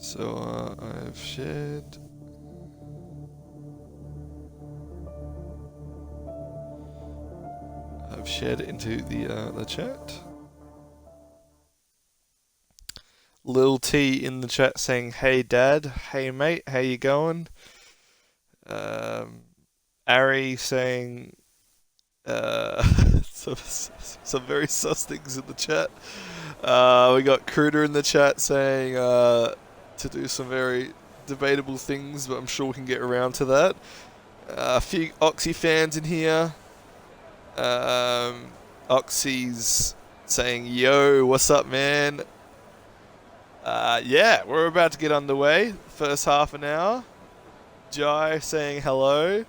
So I've shared. I've shared it into the chat. Lil T in the chat saying, "Hey Dad, hey mate, how you going?" Ari saying some very sus things in the chat. We got Cruder in the chat saying to do some very debatable things, but I'm sure we can get around to that. A few Oxy fans in here. Oxy's saying, "Yo, what's up, man?" Yeah, we're about to get underway. First half an hour. Jai saying hello.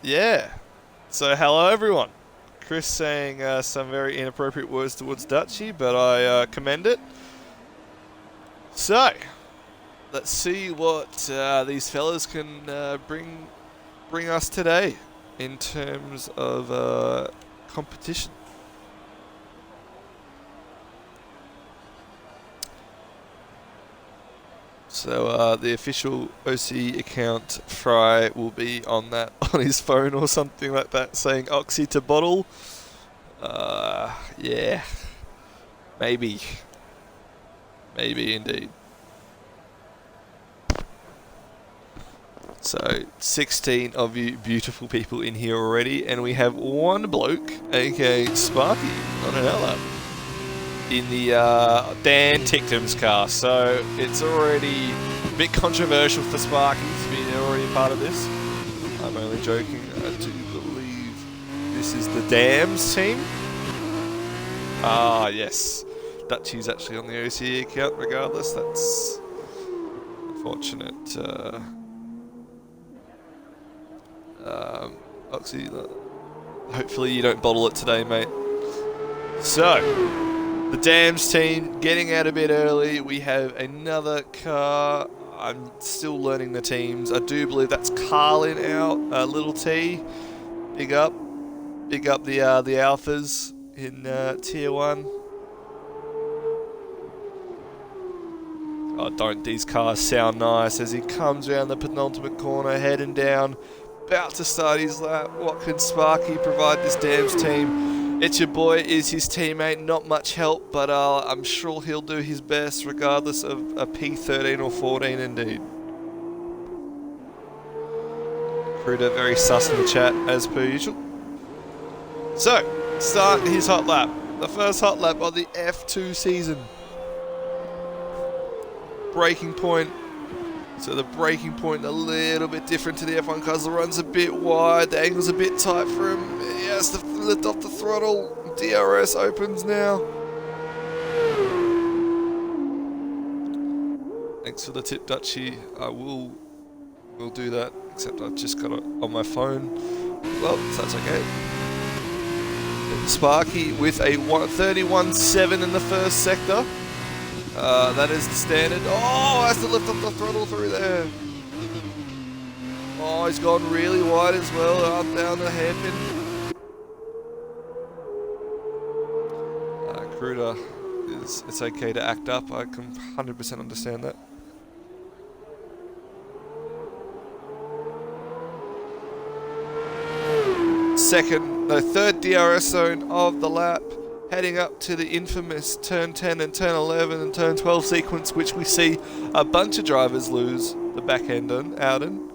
Yeah. So hello everyone. Chris saying some very inappropriate words towards Dutchy, but I commend it. So, let's see what these fellas can bring us today in terms of competition. So the official OC account, Fry, will be on that on his phone or something like that, saying Oxy to bottle. Yeah, maybe indeed. So 16 of you beautiful people in here already, and we have one bloke, aka Sparky, on an L-Lap in the Dan Tictum's car. So it's already a bit controversial for Sparky to be already a part of this. I'm only joking. I do believe this is the Dams team. Ah, yes. Dutchy's actually on the OCE account regardless. That's unfortunate. Oxy, hopefully you don't bottle it today, mate. So, the Dams team getting out a bit early. We have another car. I'm still learning the teams. I do believe that's Carlin out. Little T, big up the alphas in Tier 1. Oh, don't these cars sound nice as he comes around the penultimate corner, heading down, about to start his lap. What can Sparky provide this Dams team? It's your boy, is his teammate, not much help, but I'm sure he'll do his best regardless of a P13 or 14 indeed. Cruder very sus in the chat as per usual. So, start his hot lap. The first hot lap of the F2 season. Braking point. So the braking point a little bit different to the F1 cars. The run's a bit wide, the angle's a bit tight for him. He has to lift off the throttle. DRS opens now. Thanks for the tip, Dutchy. I will do that, except I've just got it on my phone. Well, so that's okay. Sparky with a 31.7 in the first sector. That is the standard. Oh, has to lift up the throttle through there. Oh, he's gone really wide as well, up down the hairpin. Cruder, it's okay to act up. I can 100% understand that. Third DRS zone of the lap. Heading up to the infamous turn 10 and turn 11 and turn 12 sequence, which we see a bunch of drivers lose the back end on, out in.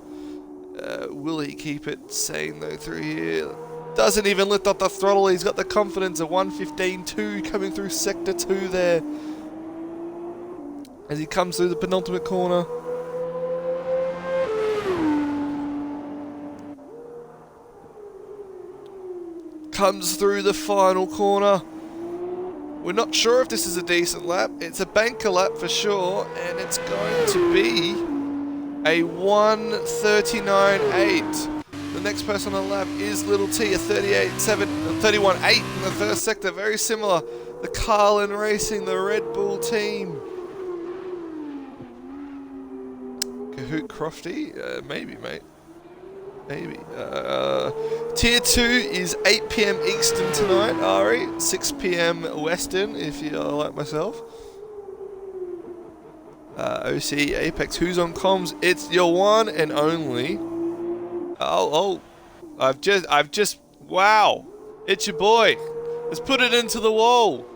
Will he keep it sane though through here? Doesn't even lift up the throttle. He's got the confidence of 115.2 coming through sector 2 there. As he comes through the penultimate corner. Comes through the final corner. We're not sure if this is a decent lap. It's a banker lap for sure, and it's going to be a 1:39.8. The next person on the lap is Little T, a 31.8 in the first sector. Very similar. The Carlin Racing, the Red Bull team. Kahoot Crofty? Maybe, mate. Maybe. Tier 2 is 8 PM Eastern tonight, Ari. 6 PM Western, if you are like myself. OCE Apex, who's on comms? It's your one and only. I've just, wow. It's your boy. Let's put it into the wall.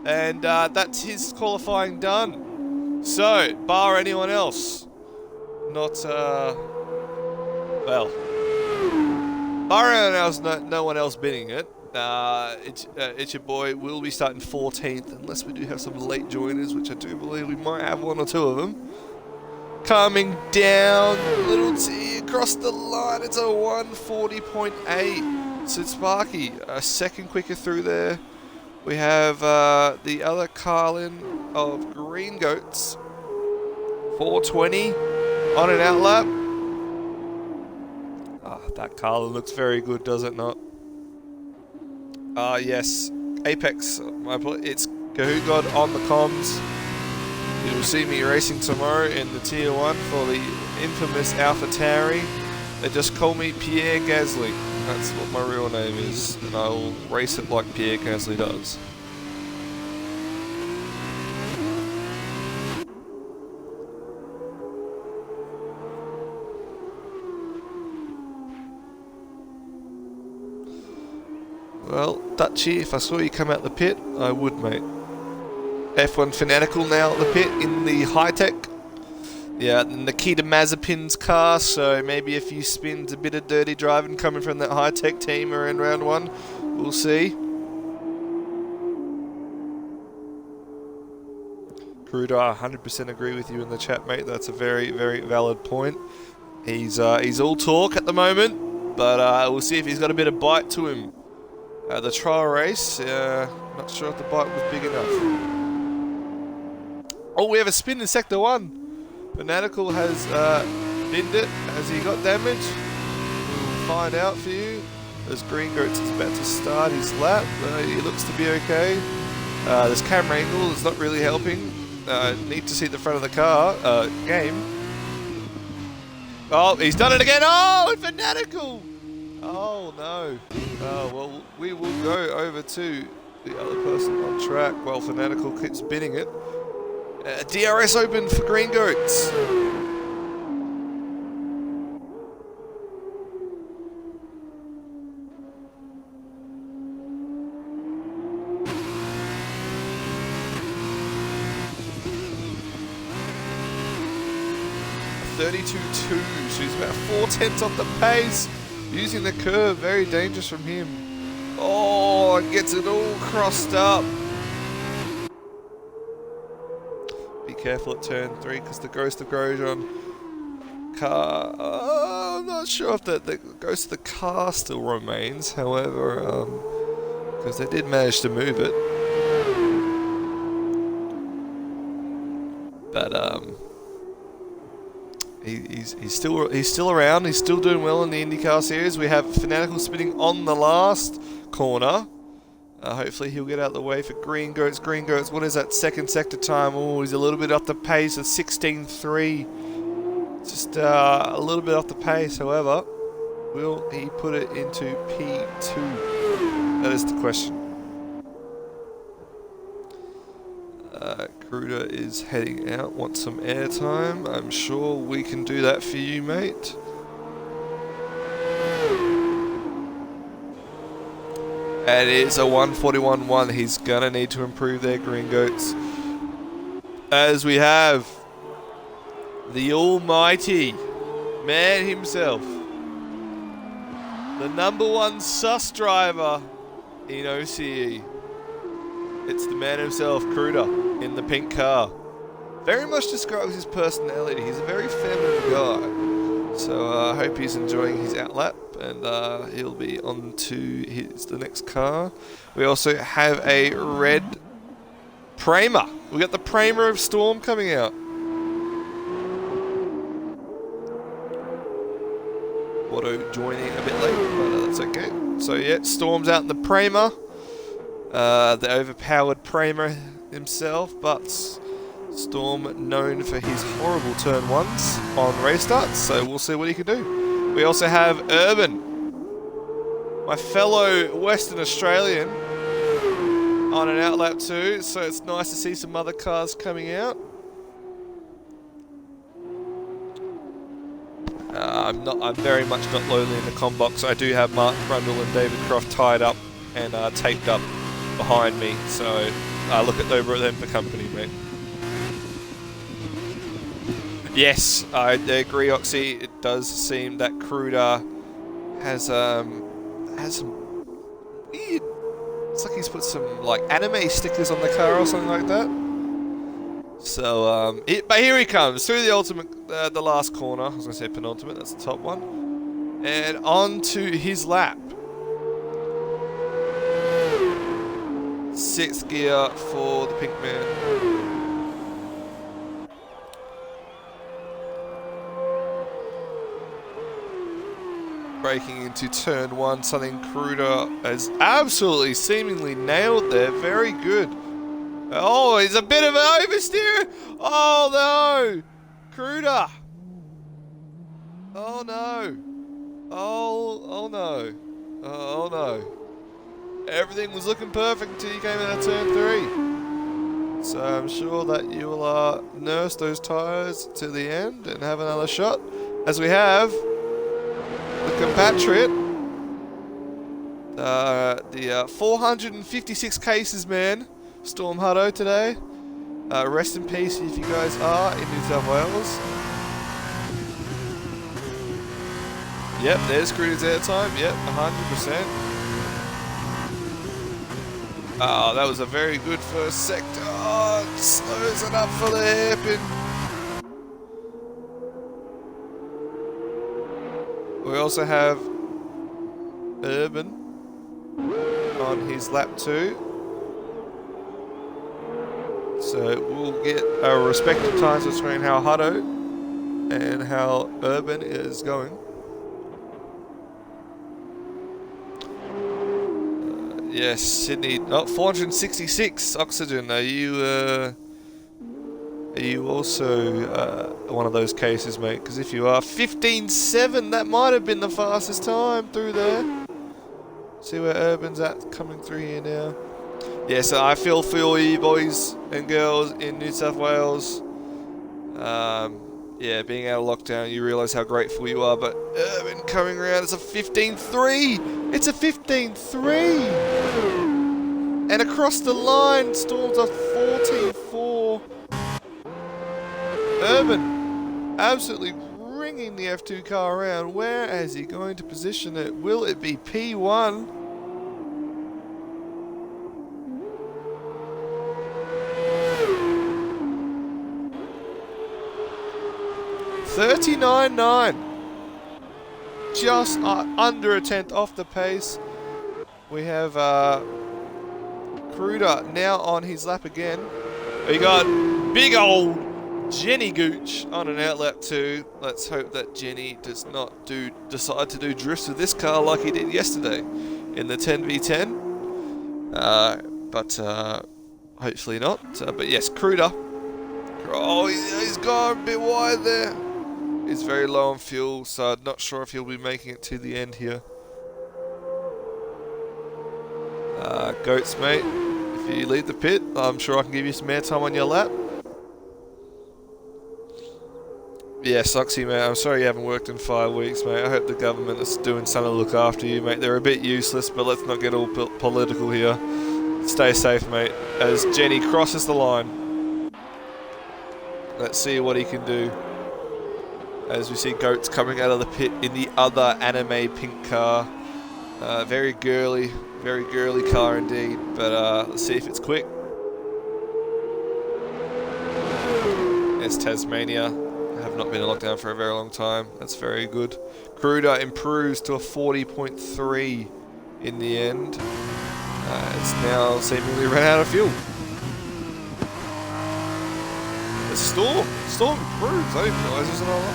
And that's his qualifying done. So, bar anyone else. Not, well. Bar anyone else, no one else bidding it. It's your boy. We'll be starting 14th, unless we do have some late joiners, which I do believe we might have one or two of them. Coming down, little T across the line. It's a 140.8. So Sparky, a second quicker through there. We have the other Carlin of Green Goats, 420 on an outlap. That Carlin looks very good, does it not? Yes, Apex, it's Kahoot God on the comms. You will see me racing tomorrow in the Tier 1 for the infamous Alpha Tauri. They just call me Pierre Gasly. That's what my real name is, and I will race it like Pierre Gasly does. Well, Dutchy, if I saw you come out the pit, I would, mate. F1 Fanatical now at the pit in the high-tech. Yeah, Nikita Mazepin's car, so maybe a few spins, a bit of dirty driving coming from that high-tech team around round 1. We'll see. Cruder, I 100% agree with you in the chat, mate. That's a very, very valid point. He's all talk at the moment, but we'll see if he's got a bit of bite to him. The trial race, not sure if the bite was big enough. Oh, we have a spin in Sector 1. Fanatical has binned it. Has he got damage? We'll find out for you. As Green Goats is about to start his lap. He looks to be okay. This camera angle is not really helping. Need to see the front of the car. Game. Oh, he's done it again. Oh, Fanatical! Oh, no. Well, we will go over to the other person on track while Fanatical keeps binning it. DRS open for Green Goats. .32.2, so he's about 4/10 off the pace. Using the curve, very dangerous from him. Oh, gets it all crossed up. Be careful at turn 3 because the Ghost of Grosjean car. Oh, I'm not sure if the Ghost of the car still remains. However, because they did manage to move it. But he's still around. He's still doing well in the IndyCar series. We have Fanatical spinning on the last corner. Hopefully he'll get out of the way for Green Goats. Green Goats, what is that second sector time? Oh, he's a little bit off the pace of 16.3. Just a little bit off the pace. However, will he put it into P2? That is the question. Cruder is heading out, wants some airtime. I'm sure we can do that for you, mate. And it is a 141.1. He's gonna need to improve their Green Goats. As we have the almighty man himself, the #1 sus driver in OCE. It's the man himself, Cruder, in the pink car. Very much describes his personality. He's a very feminine guy. So I hope he's enjoying his outlap, and he'll be on to the next car. We also have a red Prema. We got the Prema of Storm coming out. Auto joining a bit late, but that's okay. So yeah, Storm's out in the Prema. The overpowered Prema himself, but Storm known for his horrible turn 1s on race starts, so we'll see what he can do. We also have Urban, my fellow Western Australian, on an outlap too, so it's nice to see some other cars coming out. I'm very much not lonely in the com box. I do have Mark Brundle and David Croft tied up and taped up behind me, so look at over at them for company, mate. Yes, I agree, Oxy. It does seem that Cruder has some weird. It's like he's put some like anime stickers on the car or something like that. So, but here he comes through the ultimate, the last corner. I was going to say penultimate. That's the top one, and on to his lap. 6th gear for the pink man. Breaking into turn 1, something Cruder has absolutely seemingly nailed there. Very good. Oh, he's a bit of an oversteer. Oh no, Cruder. Oh no. Oh no. Oh no. Everything was looking perfect until you came in at turn 3. So I'm sure that you will nurse those tyres to the end and have another shot, as we have the compatriot, the 456 cases man, Storm Hutto today. Rest in peace if you guys are in New South Wales. Yep, there's Cruder's airtime. Yep, 100%. Oh, that was a very good first sector. Oh, it slows it up for the hairpin. We also have Urban on his lap 2. So we'll get our respective times between how Hutto and how Urban is going. Yes, Sydney, 466 oxygen. Are you also one of those cases, mate? Because if you are 15.7, that might have been the fastest time through there. See where Urban's at coming through here now. Yeah, so I feel for you boys and girls in New South Wales. Yeah, being out of lockdown, you realise how grateful you are, but Urban coming around, it's a 15.3! It's a 15.3! And across the line, Storm's a 14.4. Urban absolutely ringing the F2 car around. Where is he going to position it? Will it be P1? $39.9. Just under a tenth off the pace. We have Cruder now on his lap again. We got big old Jenny Gooch on an outlap 2. Let's hope that Jenny does not decide to do drifts with this car like he did yesterday in the 10v10. But hopefully not. But yes, Cruder. Oh, he's gone a bit wide there. He's very low on fuel, so I'm not sure if he'll be making it to the end here. Goats, mate. If you leave the pit, I'm sure I can give you some airtime on your lap. Yeah, Soxy, mate. I'm sorry you haven't worked in 5 weeks, mate. I hope the government is doing something to look after you, mate. They're a bit useless, but let's not get all political here. Stay safe, mate. As Jenny crosses the line. Let's see what he can do. As we see Goats coming out of the pit in the other anime pink car. Very girly car indeed. But let's see if it's quick. Yes, Tasmania. Have not been in lockdown for a very long time. That's very good. Cruder improves to a 40.3 in the end. It's now seemingly run out of fuel. The Storm improves. I didn't realise there's another.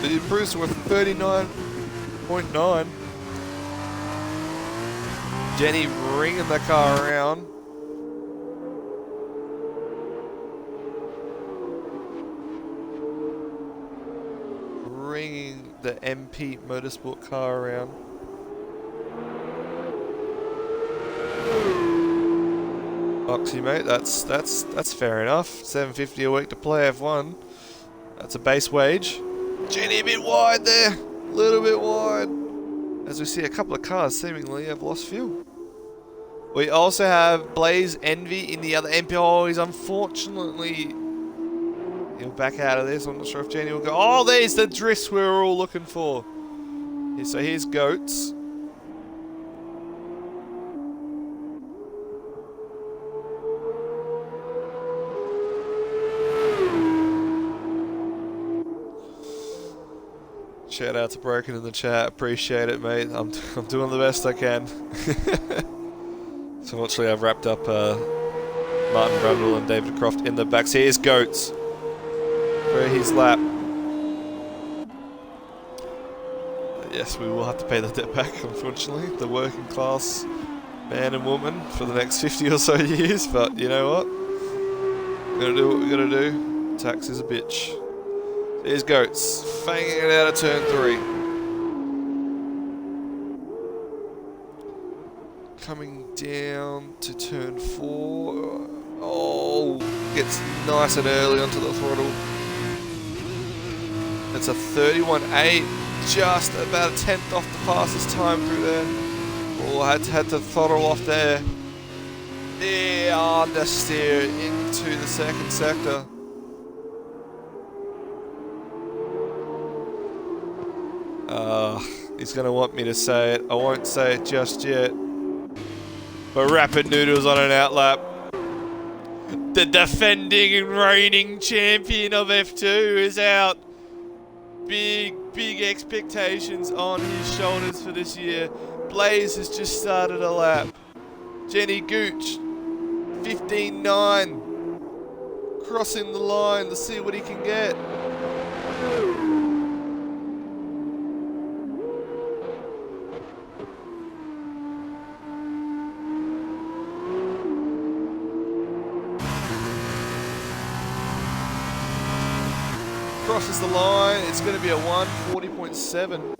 It improves to a 39.9. Jenny ringing the car around. Ringing the MP Motorsport car around. Oxy, mate, that's fair enough. $7.50 a week to play F1. That's a base wage. Jenny a bit wide there. Little bit wide. As we see a couple of cars seemingly have lost fuel. We also have Blaze Envy in the other MP. Oh, he's unfortunately... He'll back out of this. I'm not sure if Jenny will go. Oh, there's the drifts we were all looking for. So here's Goats. Shout out to Broken in the chat. Appreciate it, mate. I'm doing the best I can. So actually I've wrapped up Martin Brundle and David Croft in the backs. Here's Goats for his lap. Yes, we will have to pay the debt back, unfortunately. The working class man and woman for the next 50 or so years. But you know what? We're going to do what we're going to do. Tax is a bitch. Here's Goats, fanging it out of turn 3. Coming down to turn 4. Oh, gets nice and early onto the throttle. It's a 31.8, just about a tenth off the fastest time through there. Oh, had to throttle off there. Yeah, understeer into the second sector. He's going to want me to say it. I won't say it just yet. But Rapid Noodles on an outlap. The defending and reigning champion of F2 is out. Big expectations on his shoulders for this year. Blaze has just started a lap. Jenny Gooch, 15.9. Crossing the line to see what he can get. Crosses the line, it's going to be a 1:40.7.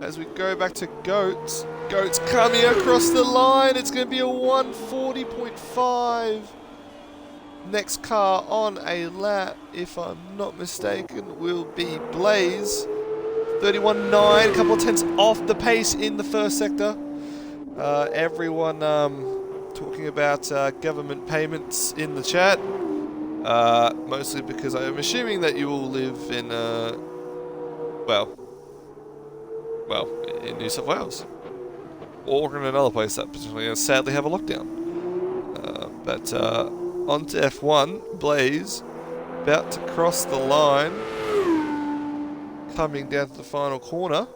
As we go back to Goats, Goats coming across the line, it's going to be a 1:40.5. Next car on a lap, if I'm not mistaken, will be Blaze. 31.9, a couple of tenths off the pace in the first sector. Everyone talking about government payments in the chat. Mostly because I'm assuming that you all live in, in New South Wales. Or in another place that potentially sadly have a lockdown. But on to F1, Blaze, about to cross the line, coming down to the final corner.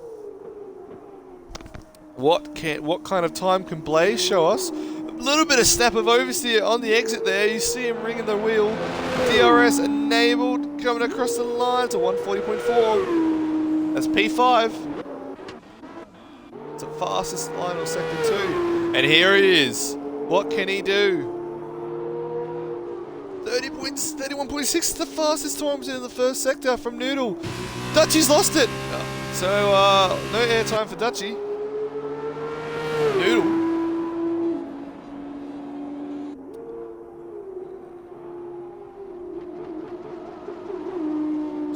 What kind of time can Blaze show us? A little bit of snap of oversteer on the exit there. You see him ringing the wheel. DRS enabled, coming across the line to 1:40.4. That's P5. It's the fastest line of sector 2. And here he is. What can he do? 31.6 is the fastest times in the first sector from Noodle. Dutchy's lost it. So, no airtime for Dutchy. Noodle.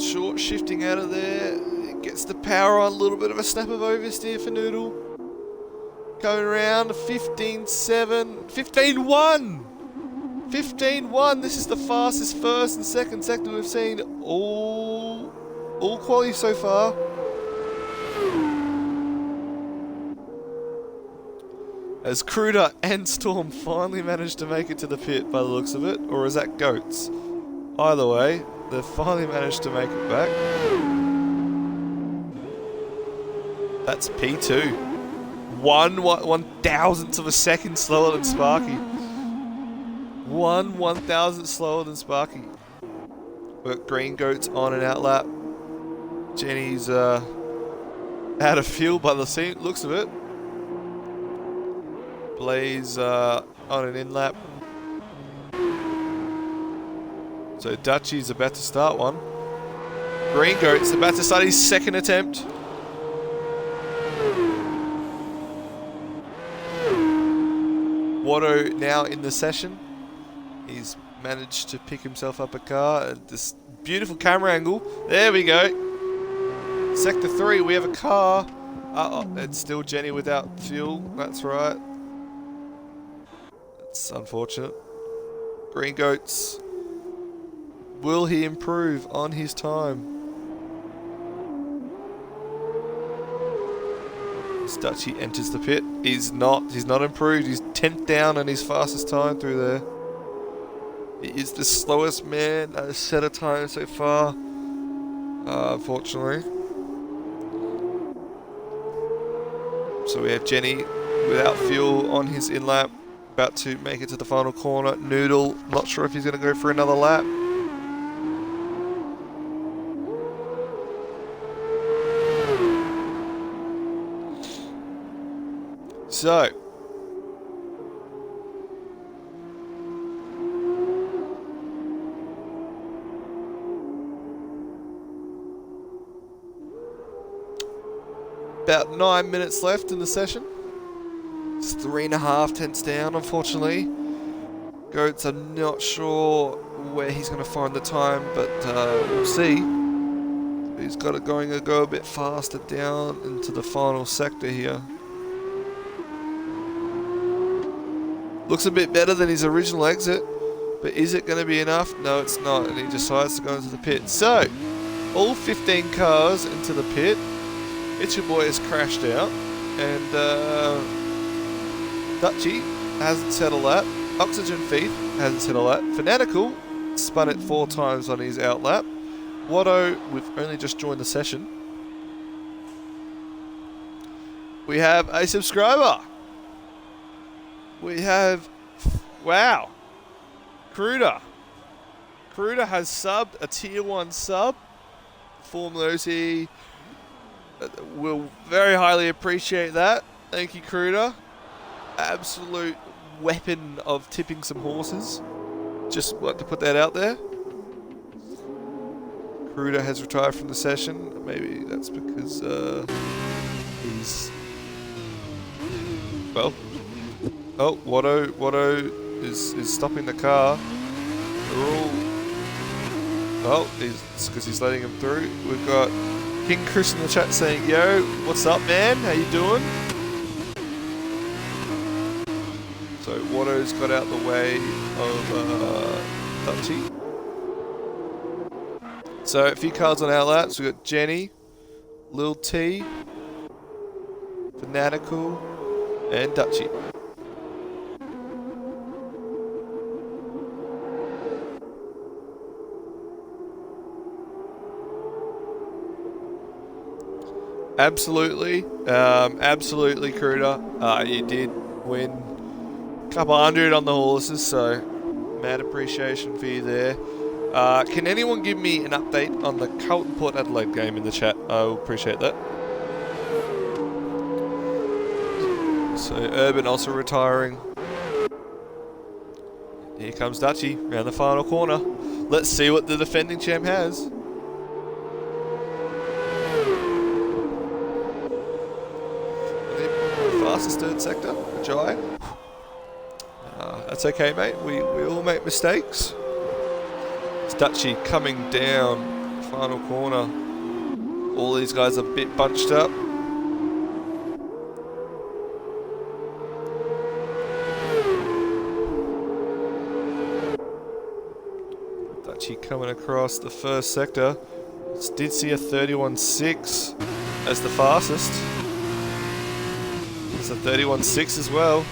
Short shifting out of there. It gets the power on. A little bit of a snap of oversteer for Noodle. Going around 15.7. 15.1. 15.1. This is the fastest first and second sector we've seen all quality so far. As Cruder and Storm finally managed to make it to the pit by the looks of it, or is that Goats? Either way, they've finally managed to make it back. That's P2. 1/1000th of a second slower than Sparky. 1/1000th slower than Sparky. We've got Green Goats on an outlap. Jenny's out of fuel by the looks of it. Blaze on an in-lap. So Dutchy's about to start one. Green Goat's about to start his second attempt. Watto now in the session. He's managed to pick himself up a car at this beautiful camera angle. There we go. Sector 3, we have a car. It's still Jenny without fuel. That's right. It's unfortunate. Green Goats. Will he improve on his time? Dutchy enters the pit. He's not improved. He's 10th down on his fastest time through there. He is the slowest man at a set of time so far. Unfortunately. So we have Jenny without fuel on his in-lap. About to make it to the final corner. Noodle, not sure if he's going to go for another lap. So, about 9 minutes left in the session. It's 3.5 tenths down, unfortunately. Goats, I'm not sure where he's going to find the time, but we'll see. He's got it going to go a bit faster down into the final sector here. Looks a bit better than his original exit, but is it going to be enough? No, it's not, and he decides to go into the pit. So, all 15 cars into the pit. It's Your Boy has crashed out, and Dutchy hasn't set a lap. Oxygen Thief hasn't set a lap. Fanatical spun it 4 times on his out lap. Watto, we've only just joined the session. We have a subscriber. We have, wow, Cruder. Cruder has subbed, a tier 1 sub. FormulaOCE will very highly appreciate that. Thank you, Cruder. Absolute weapon of tipping some horses. Just want to put that out there. Cruder has retired from the session. Maybe that's because he's, well, oh, Watto is stopping the car. Oh, it's because he's letting him through. We've got King Chris in the chat saying, yo, what's up, man? How you doing? So Watto's got out the way of Dutchy. So a few cars on our laps. We've got Jenny, Lil T, Fanatical, and Dutchy. Absolutely, absolutely, Cruder. You did win a couple hundred on the horses, so mad appreciation for you there. Can anyone give me an update on the Carlton Port Adelaide game in the chat? I will appreciate that. So Urban also retiring. Here comes Dutchy around the final corner. Let's see what the defending champ has. Fastest third sector, Jai. That's okay, mate. We all make mistakes. It's Dutchy coming down final corner. All these guys are a bit bunched up. Dutchy coming across the first sector. Did see a 31.6 as the fastest. It's a 31.6 as well.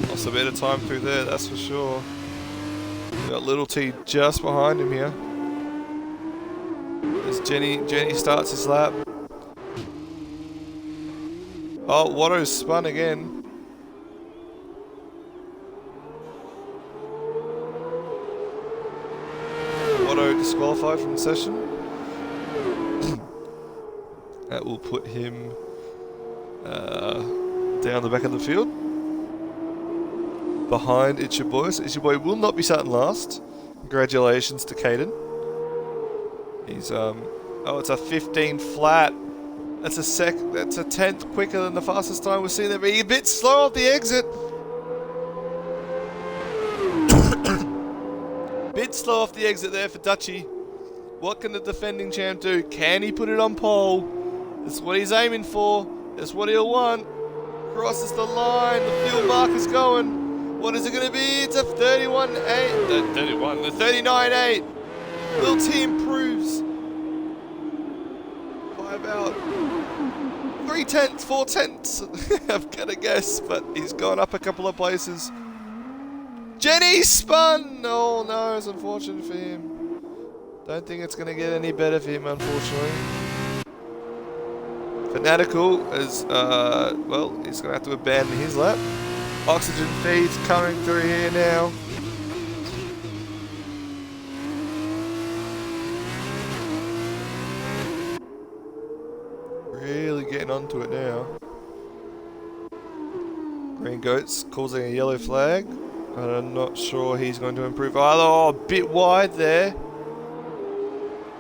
Lost a bit of time through there, that's for sure. We've got Little T just behind him here. As Jenny starts his lap. Oh, Watto's spun again. Watto disqualified from the session. That will put him down the back of the field. Behind It's Your Boy. So It's Your Boy will not be starting last. Congratulations to Caden. He's oh, it's a 15 flat. That's a tenth quicker than the fastest time we've seen there. But he's a bit slow off the exit. Bit bit slow off the exit there for Dutchy. What can the defending champ do? Can he put it on pole? That's what he's aiming for. That's what he'll want. Crosses the line. The field marker's going. What is it going to be? It's a 31-8. The 39-8. Will T improves by about 4 tenths. I'm going to guess, but he's gone up a couple of places. Jenny spun! Oh no, it's unfortunate for him. Don't think it's going to get any better for him, unfortunately. Fanatical is, well, he's going to have to abandon his lap. Oxygen feeds coming through here now. Really getting onto it now. Green Goats causing a yellow flag. And I'm not sure he's going to improve either. Oh, a bit wide there.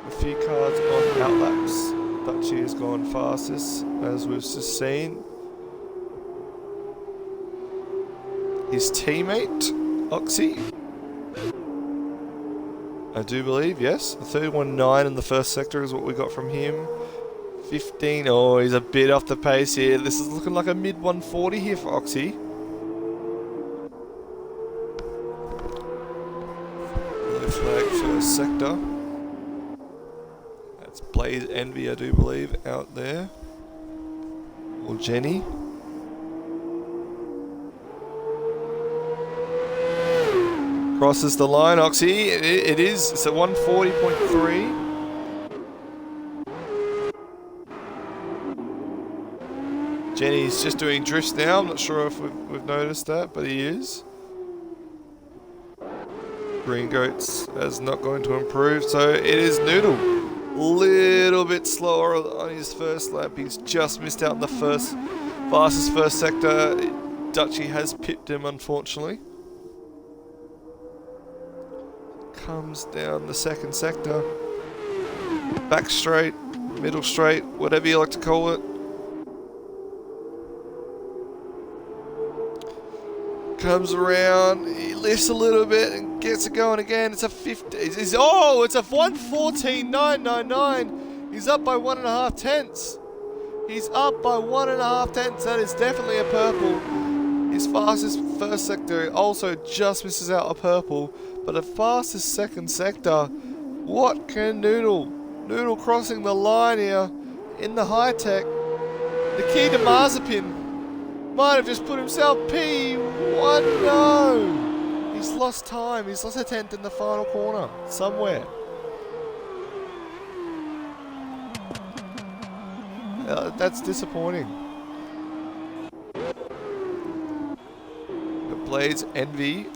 A few cars on outlaps. Dutchy has gone fastest, as we've just seen. His teammate, Oxy, I do believe, yes. 31.9 in the first sector is what we got from him. 15, oh, he's a bit off the pace here. This is looking like a mid 140 here for Oxy. Yellow flag first sector. That's Blaze Envy, I do believe, out there. Or Jenny. Crosses the line, Oxy. It is. It's a 140.3. Jenny's just doing drifts now. I'm not sure if we've noticed that, but he is. Green Goats is not going to improve, so it is Noodle. Little bit slower on his first lap. He's just missed out on the fastest first sector. Dutchy has pipped him, unfortunately. Comes down the second sector. Back straight, middle straight, whatever you like to call it. Comes around, he lifts a little bit and gets it going again. It's a 50. It's a 114.999. He's up by 1.5 tenths. He's up by 1.5 tenths. That is definitely a purple. His fastest first sector also just misses out a purple, but the fastest second sector. What can Noodle? Noodle crossing the line here in the high tech. The key to Mazepin might have just put himself P1. No! He's lost time. He's lost a tenth in the final corner. Somewhere. That's disappointing. The Blades Envy.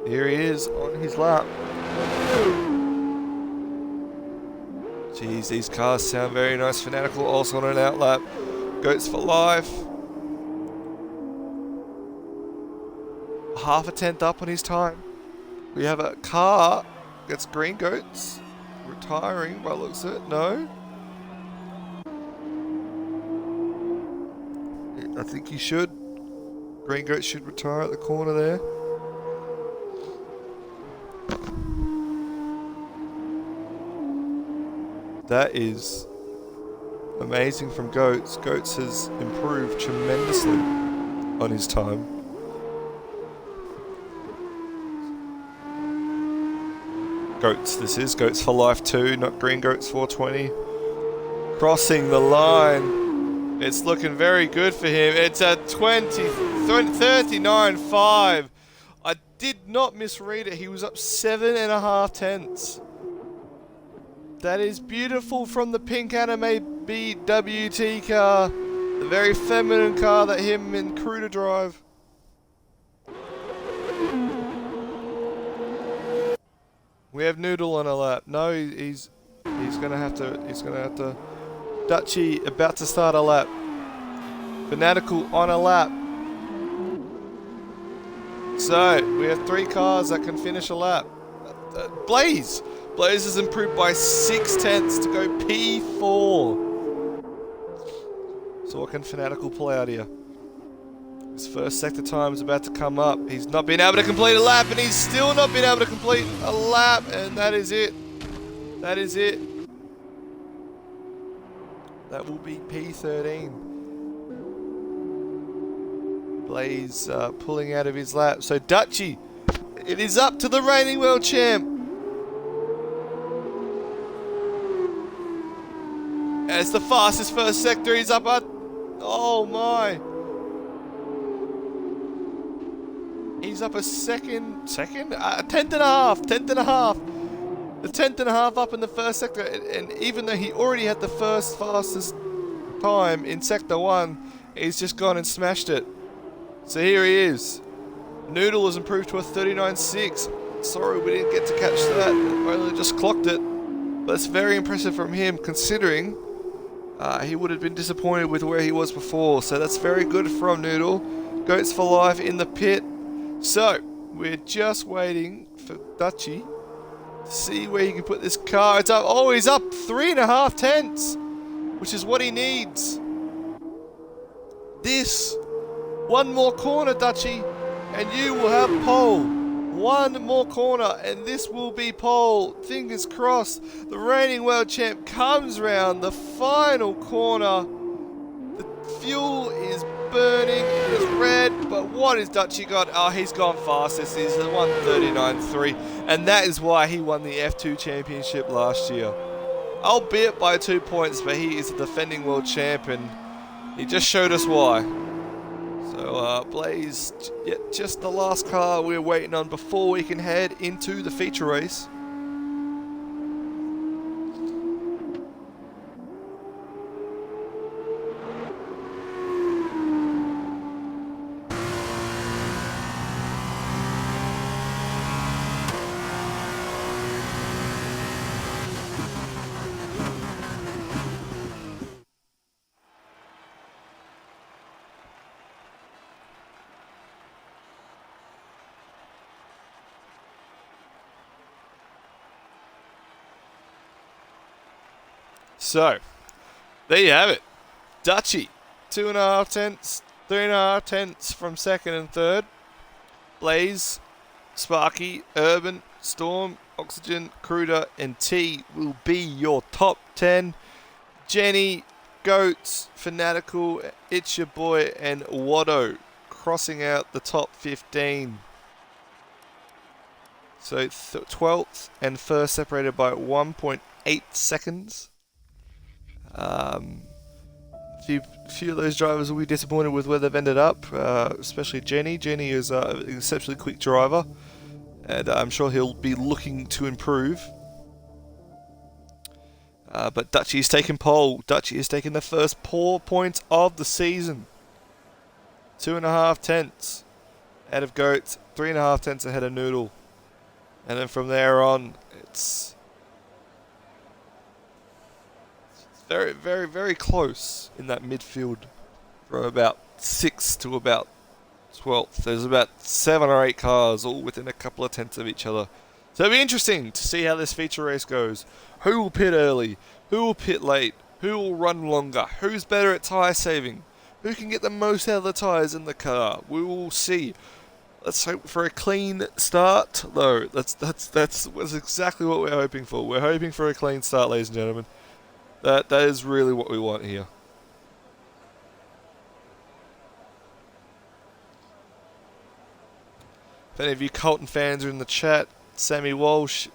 Here he is on his lap. Jeez, these cars sound very nice. Fanatical also on an outlap. Goats for life. Half a tenth up on his time. We have a car that's Green Goats. Retiring by the looks of it. No. I think he should. Green Goats should retire at the corner there. That is amazing from Goats. Goats has improved tremendously on his time. Goats, this is Goats for Life 2, not Green Goats 420. Crossing the line. It's looking very good for him. It's a 39.5. I did not misread it. He was up 7.5 tenths. That is beautiful from the pink anime BWT car. The very feminine car that him and Kruder drive. We have Noodle on a lap. No, he's gonna have to. Dutchy about to start a lap. Fanatical on a lap. So we have 3 cars that can finish a lap. Blaze has improved by 6 tenths to go P4. Talking fanatical pull out here. His first sector time is about to come up. He's not been able to complete a lap, and he's still not been able to complete a lap, and that is it. That is it. That will be P13. Blaze pulling out of his lap. So Dutchy, it is up to the reigning world champ. As the fastest first sector, he's up at... Oh my. He's up a second? A tenth and a half. The tenth and a half up in the first sector. And even though he already had the first fastest time in sector 1, he's just gone and smashed it. So here he is. Noodle has improved to a 39.6. Sorry we didn't get to catch that. We only just clocked it. But it's very impressive from him considering he would have been disappointed with where he was before. So that's very good from Noodle. Goats for life in the pit. So, we're just waiting for Dutchy to see where he can put this car. It's up. Oh, he's up 3.5 tenths, which is what he needs. This, one more corner, Dutchy, and you will have pole. One more corner, and this will be pole. Fingers crossed. The reigning world champ comes round the final corner. The fuel is burning, it is red, but what has Dutchy got? Oh, he's gone fastest. He's the 139.3, and that is why he won the F2 championship last year. Albeit by 2 points, but he is the defending world champ, and he just showed us why. So, Blaze, just the last car we're waiting on before we can head into the feature race. So, there you have it. Dutchy, 2.5 tenths, 3.5 tenths from second and third. Blaze, Sparky, Urban, Storm, Oxygen, Cruder, and T will be your top 10. Jenny, Goats, Fanatical, It's Your Boy, and Watto crossing out the top 15. So 12th and first separated by 1.8 seconds. A few of those drivers will be disappointed with where they've ended up, especially Jenny. Jenny is an exceptionally quick driver, and I'm sure he'll be looking to improve. But Dutchy is taking pole. Dutchy is taking the first 4 points of the season. 2.5 tenths out of Goats, 3.5 tenths ahead of Noodle. And then from there on, it's very, very, very close in that midfield from about 6th to about 12th. There's about 7 or 8 cars all within a couple of tenths of each other. So it'll be interesting to see how this feature race goes. Who will pit early? Who will pit late? Who will run longer? Who's better at tyre saving? Who can get the most out of the tyres in the car? We will see. Let's hope for a clean start, though. That's exactly what we're hoping for. We're hoping for a clean start, ladies and gentlemen. That is really what we want here. If any of you Colton fans are in the chat, Sammy Walsh,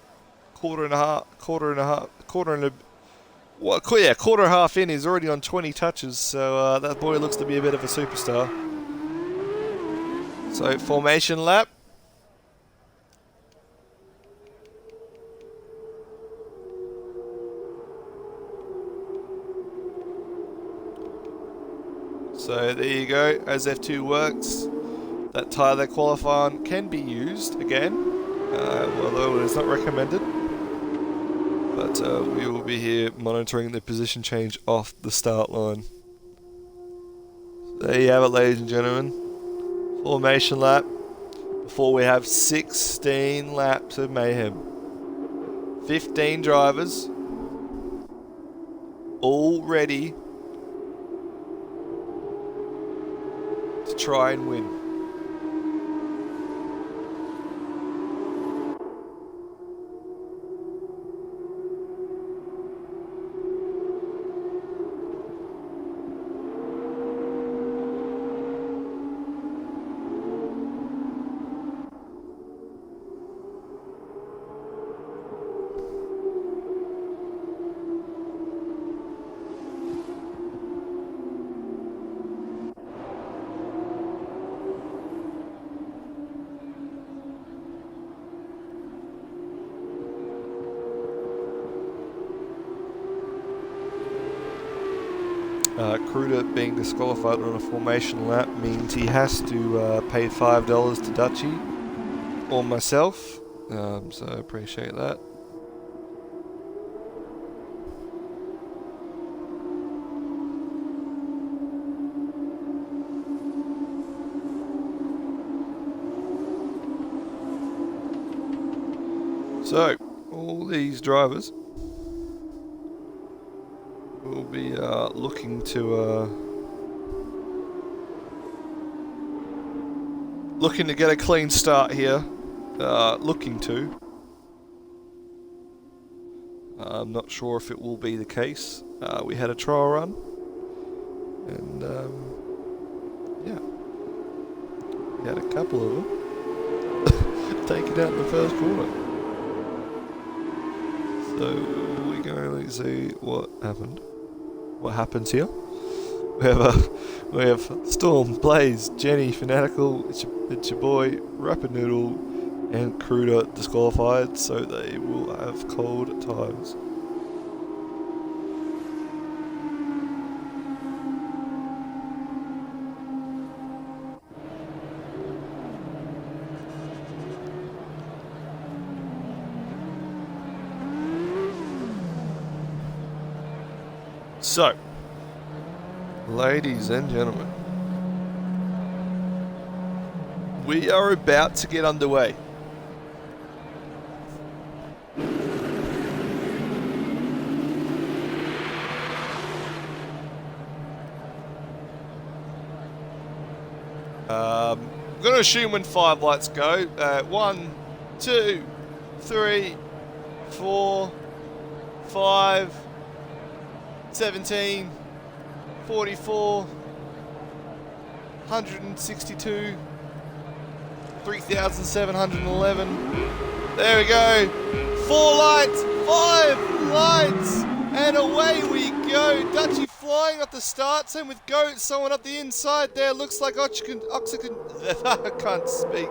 quarter and a half in, he's already on 20 touches, so that boy looks to be a bit of a superstar. So, formation lap. So there you go, as F2 works, that tyre they qualify on can be used again, although it's not recommended. But we will be here monitoring the position change off the start line. So there you have it, ladies and gentlemen. Formation lap before we have 16 laps of mayhem. 15 drivers all ready try and win. Kruder being disqualified on a formation lap means he has to pay $5 to Dutchy or myself, so I appreciate that. So, all these drivers will be looking to get a clean start here. I'm not sure if it will be the case. We had a trial run, and yeah, we had a couple of them take it out in the first corner. So we can only see what happens here. We have Storm, Blaze, Jenny, Fanatical, it's your boy, Rapid Noodle, and Kruder disqualified, so they will have cold times. So, ladies and gentlemen, we are about to get underway. I'm going to assume when 5 lights go. 1, 2, 3, 4, 5, 17, 44, 162, 3,711. There we go. 4 lights, 5 lights, and away we go. Dutchy flying up the start. Same with Goat. Someone up the inside there. Looks like Oxygen. I can't speak.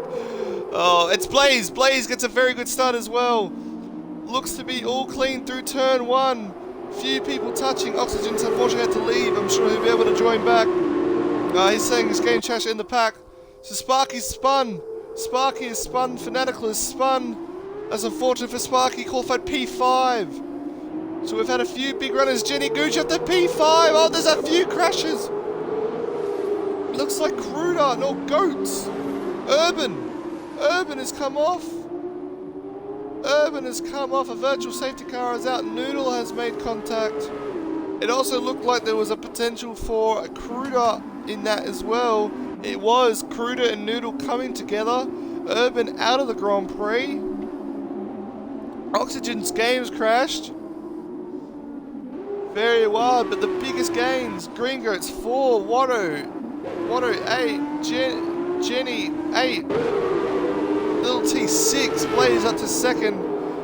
Oh, it's Blaze. Blaze gets a very good start as well. Looks to be all clean through turn 1. Few people touching. Oxygen's unfortunately had to leave. I'm sure he'll be able to join back. He's saying his game chash in the pack. So Sparky's spun. Sparky is spun. Fanatical is spun. That's unfortunate for Sparky. Qualified P5. So we've had a few big runners. Jenny Gooch at the P5. Oh, there's a few crashes. Looks like Kruder. No, Goats. Urban has come off. Urban has come off. A virtual safety car is out. Noodle has made contact. It also looked like there was a potential for a Kruder in that as well. It was Kruder and Noodle coming together. Urban out of the Grand Prix. Oxygen's games crashed. Very wild, but the biggest gains. Green Goats 4, Watto 8, Jenny 8. Little T 6, Blaze up to second.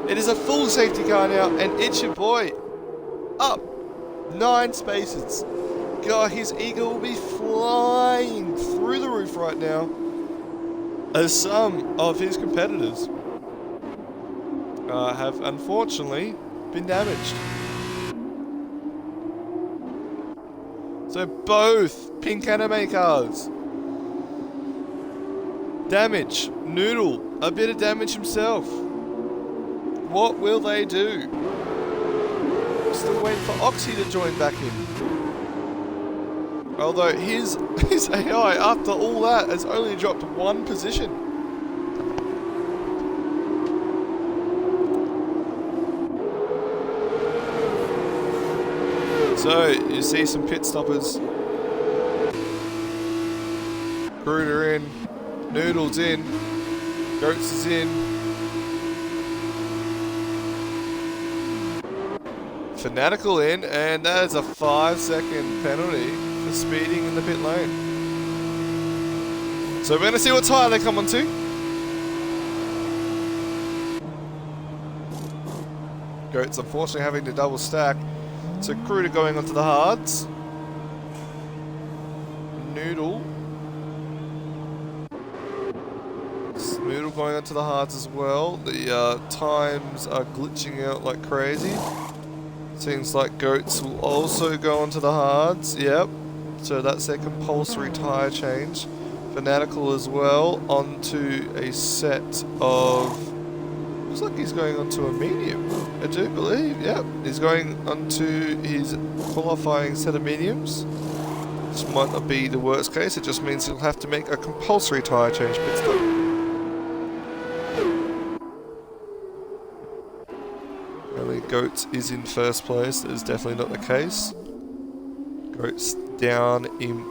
It is a full safety car now, and it's your boy up 9 spaces. God, his ego will be flying through the roof right now, as some of his competitors have unfortunately been damaged. So both pink anime cars. Damage. Noodle, a bit of damage himself. What will they do? Still waiting for Oxy to join back in. Although his AI, after all that, has only dropped 1 position. So, you see some pit stoppers Cruder in. Noodles in. Goats is in. Fanatical in, and that is a 5-second penalty for speeding in the pit lane. So we're going to see what tyre they come onto. Goats unfortunately having to double stack. So Cruder going onto the hards. Noodle going onto the hards as well. The times are glitching out like crazy. Seems like Goats will also go onto the hards. Yep. So that's their compulsory tyre change. Fanatical as well onto a set of... Looks like he's going onto a medium. I do believe. Yep. He's going onto his qualifying set of mediums. This might not be the worst case. It just means he'll have to make a compulsory tyre change pit stop. Goats is in first place. That is definitely not the case. Goats down in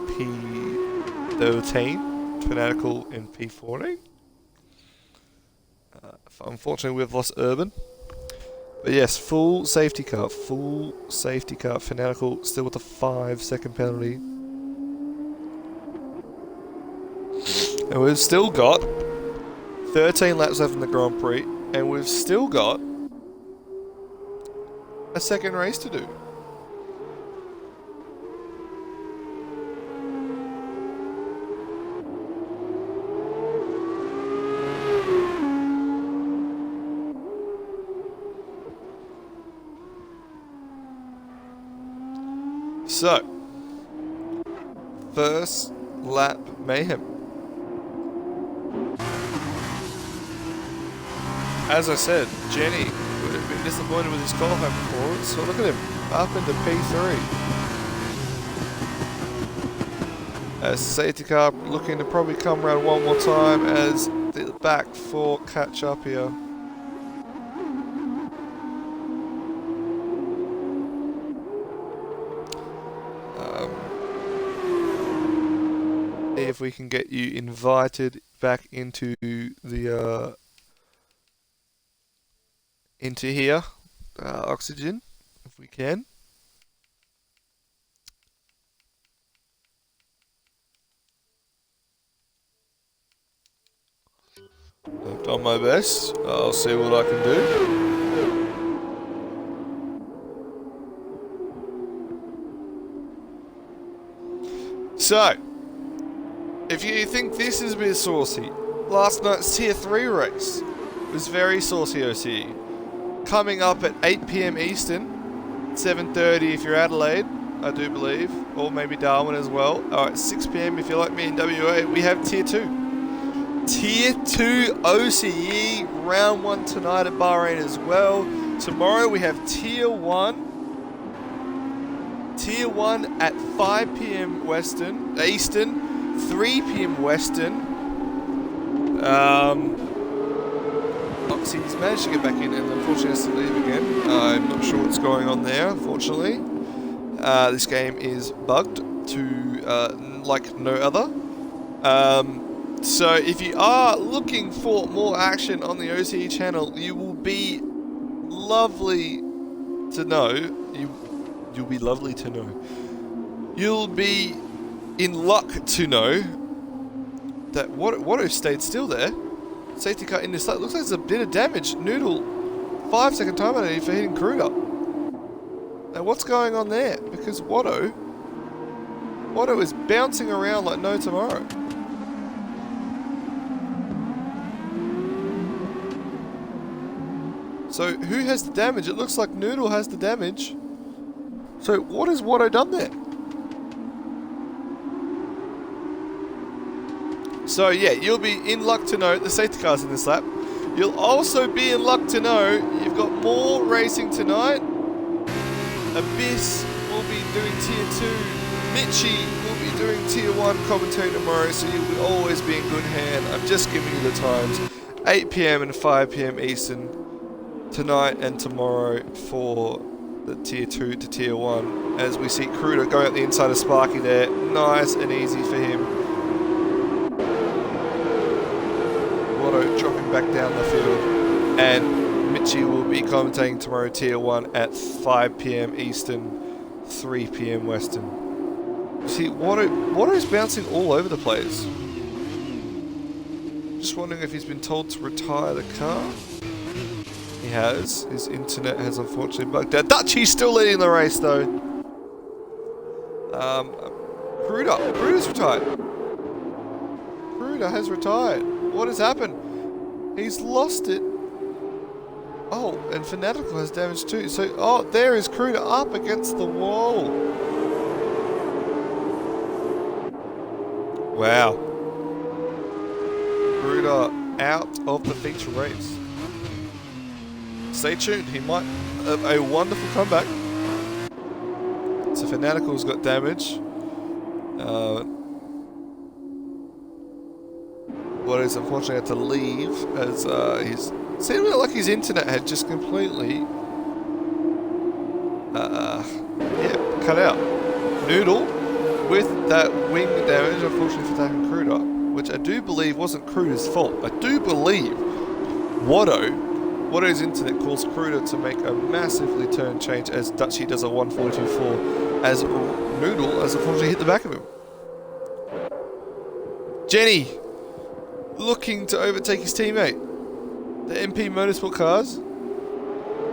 P13. Fanatical in P14. Unfortunately, we've lost Urban. But yes, full safety car. Full safety car. Fanatical still with a 5-second penalty. And we've still got 13 laps left in the Grand Prix. And we've still got a second race to do. So, first lap mayhem. As I said, Jenny would have been disappointed with his qualifying performance. So look at him, up into P3. As safety car looking to probably come around one more time as the back four catch up here. If we can get you invited back into the into here, oxygen, if we can. I've done my best. I'll see what I can do. So, if you think this is a bit saucy, last night's Tier 3 race was very saucy OCE. Coming up at 8 PM Eastern, 7:30 if you're Adelaide, I do believe, or maybe Darwin as well. Alright, 6 PM if you're like me in WA, we have Tier 2. Tier 2 OCE, round 1 tonight at Bahrain as well. Tomorrow we have Tier 1. Tier 1 at 5 PM Eastern, 3 PM Western. Oxy's managed to get back in and unfortunately has to leave again. I'm not sure what's going on there, unfortunately. This game is bugged to like no other. So if you are looking for more action on the OCE channel, you will be lovely to know. You'll be lovely to know. You'll be in luck to know that Watto stayed still there. Safety car in this lap. Looks like there's a bit of damage. Noodle, 5-second time penalty for hitting Cruder. Now what's going on there? Because Watto is bouncing around like no tomorrow. So who has the damage? It looks like Noodle has the damage. So what has Watto done there? So yeah, you'll be in luck to know the safety cars in this lap. You'll also be in luck to know you've got more racing tonight. Abyss will be doing Tier 2. Mitchie will be doing Tier 1 commentary tomorrow, so you will always be in good hand. I'm just giving you the times. 8 PM and 5 PM Eastern tonight and tomorrow for the Tier 2 to Tier 1. As we see Cruder going up the inside of Sparky there. Nice and easy for him. back down the field. And Mitchie will be commentating tomorrow Tier 1 at 5 PM Eastern, 3 PM Western. See, Watto's bouncing all over the place. Just wondering if he's been told to retire the car. He has. His internet has unfortunately bugged out. Dutchie's still leading the race though. Kruder retired. Kruder has retired. What has happened? He's lost it. Oh, and Fanatical has damage too. So, oh, there is Kruder up against the wall. Wow. Kruder out of the feature race. Stay tuned, he might have a wonderful comeback. So Fanatical's got damage. What is unfortunately had to leave as he's seemed like his internet had just completely cut out. Noodle with that wing damage, unfortunately for attacking Kruder, which I do believe wasn't Kruder's fault. I do believe Watto's internet caused Kruder to make a massively turn change as Dutchie does a 142.4 as Noodle has unfortunately hit the back of him. Jenny looking to overtake his teammate. The MP Motorsport cars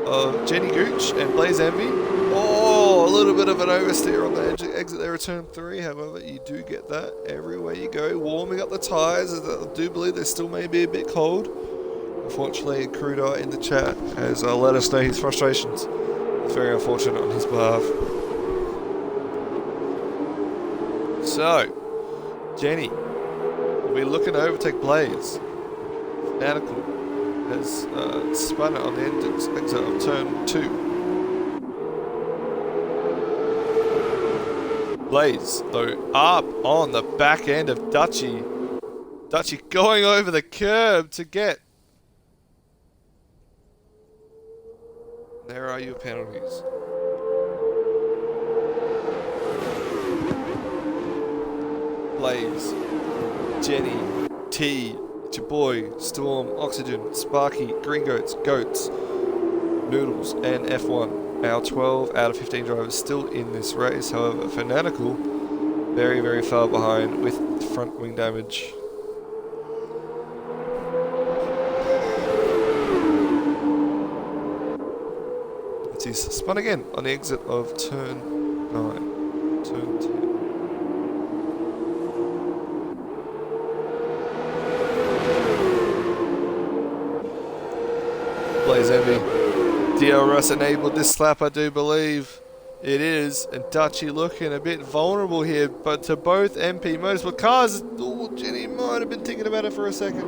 of Jenny Gooch and Blaze Envy. Oh, a little bit of an oversteer on the exit there of turn 3. However, you do get that everywhere you go. Warming up the tyres, as I do believe they still may be a bit cold. Unfortunately, Kruder in the chat has let us know his frustrations. It's very unfortunate on his behalf. So, Jenny will be looking to overtake Blaze. Fanatical has spun it on the exit of turn 2. Blaze, though, up on the back end of Dutchie. Dutchie going over the curb to get. There are your penalties. Blaze, Jenny, T, it's your boy, Storm, Oxygen, Sparky, Green Goats, Noodles, and F1. Our 12 out of 15 drivers still in this race. However, Fanatical very, very far behind with front wing damage. He's spun again on the exit of turn 9, turn 10. Blaze Envy. DRS enabled this slap, I do believe. It is, and Dutchie looking a bit vulnerable here, but to both MP Motorsport cars. Oh, Jenny might have been thinking about it for a second.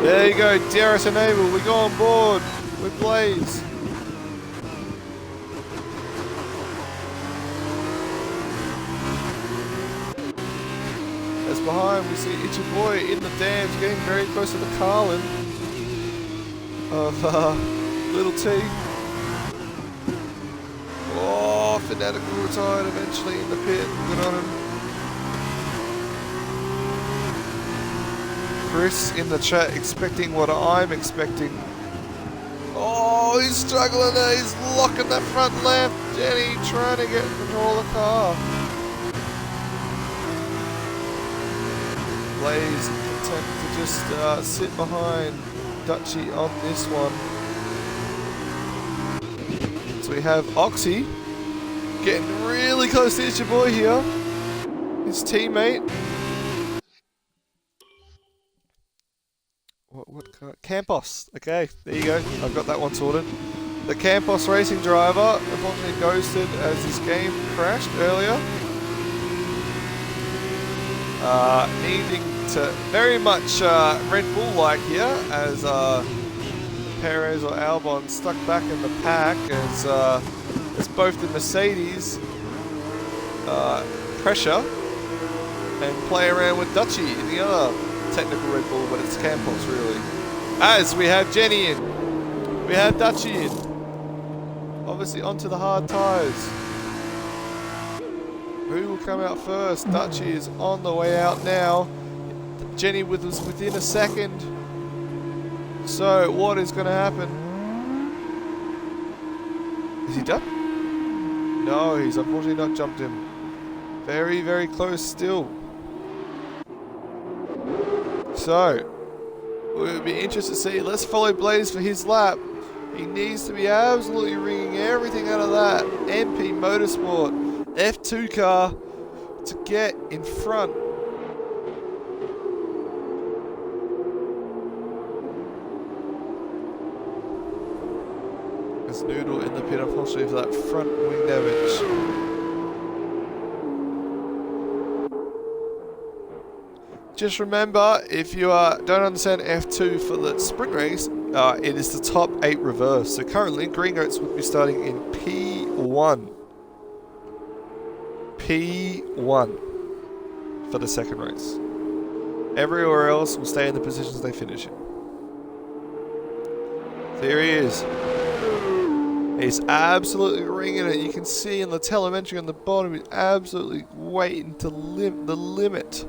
There you go, DRS enabled. We go on board with Blaze. As behind we see It's Your Boy in the dams, getting very close to the Carlin of Little T. Oh, Fanatical retired eventually in the pit. Good on him. Chris in the chat expecting what I'm expecting. Oh, he's struggling there. He's locking that front left. Jenny trying to get control of the car. Blaze content to just sit behind Dutchie on this one. So we have Oxy getting really close to It's Your Boy here. His teammate. What car? Campos. Okay, there you go. I've got that one sorted. The Campos racing driver unfortunately ghosted as his game crashed earlier. Needing to very much Red Bull-like here as Perez or Albon stuck back in the pack as both the Mercedes pressure and play around with Dutchie in the other technical Red Bull, but it's Campos really. As we have Jenny in, we have Dutchie in, obviously onto the hard tyres. Who will come out first? Dutchy is on the way out now. Jenny was within a second. So what is going to happen? Is he done? No, he's unfortunately not jumped him. Very, very close still. So, we'll be interested to see. Let's follow Blaze for his lap. He needs to be absolutely wringing everything out of that MP Motorsport F2 car to get in front. There's Noodle in the pit, unfortunately, for that front wing damage. Just remember, if you don't understand F2 for the sprint race, it is the top 8 reverse. So currently, Green Goats would be starting in P1. P1 for the second race. Everywhere else will stay in the positions they finish in. There he is. He's absolutely ringing it. You can see in the telemetry on the bottom, he's absolutely waiting to the limit.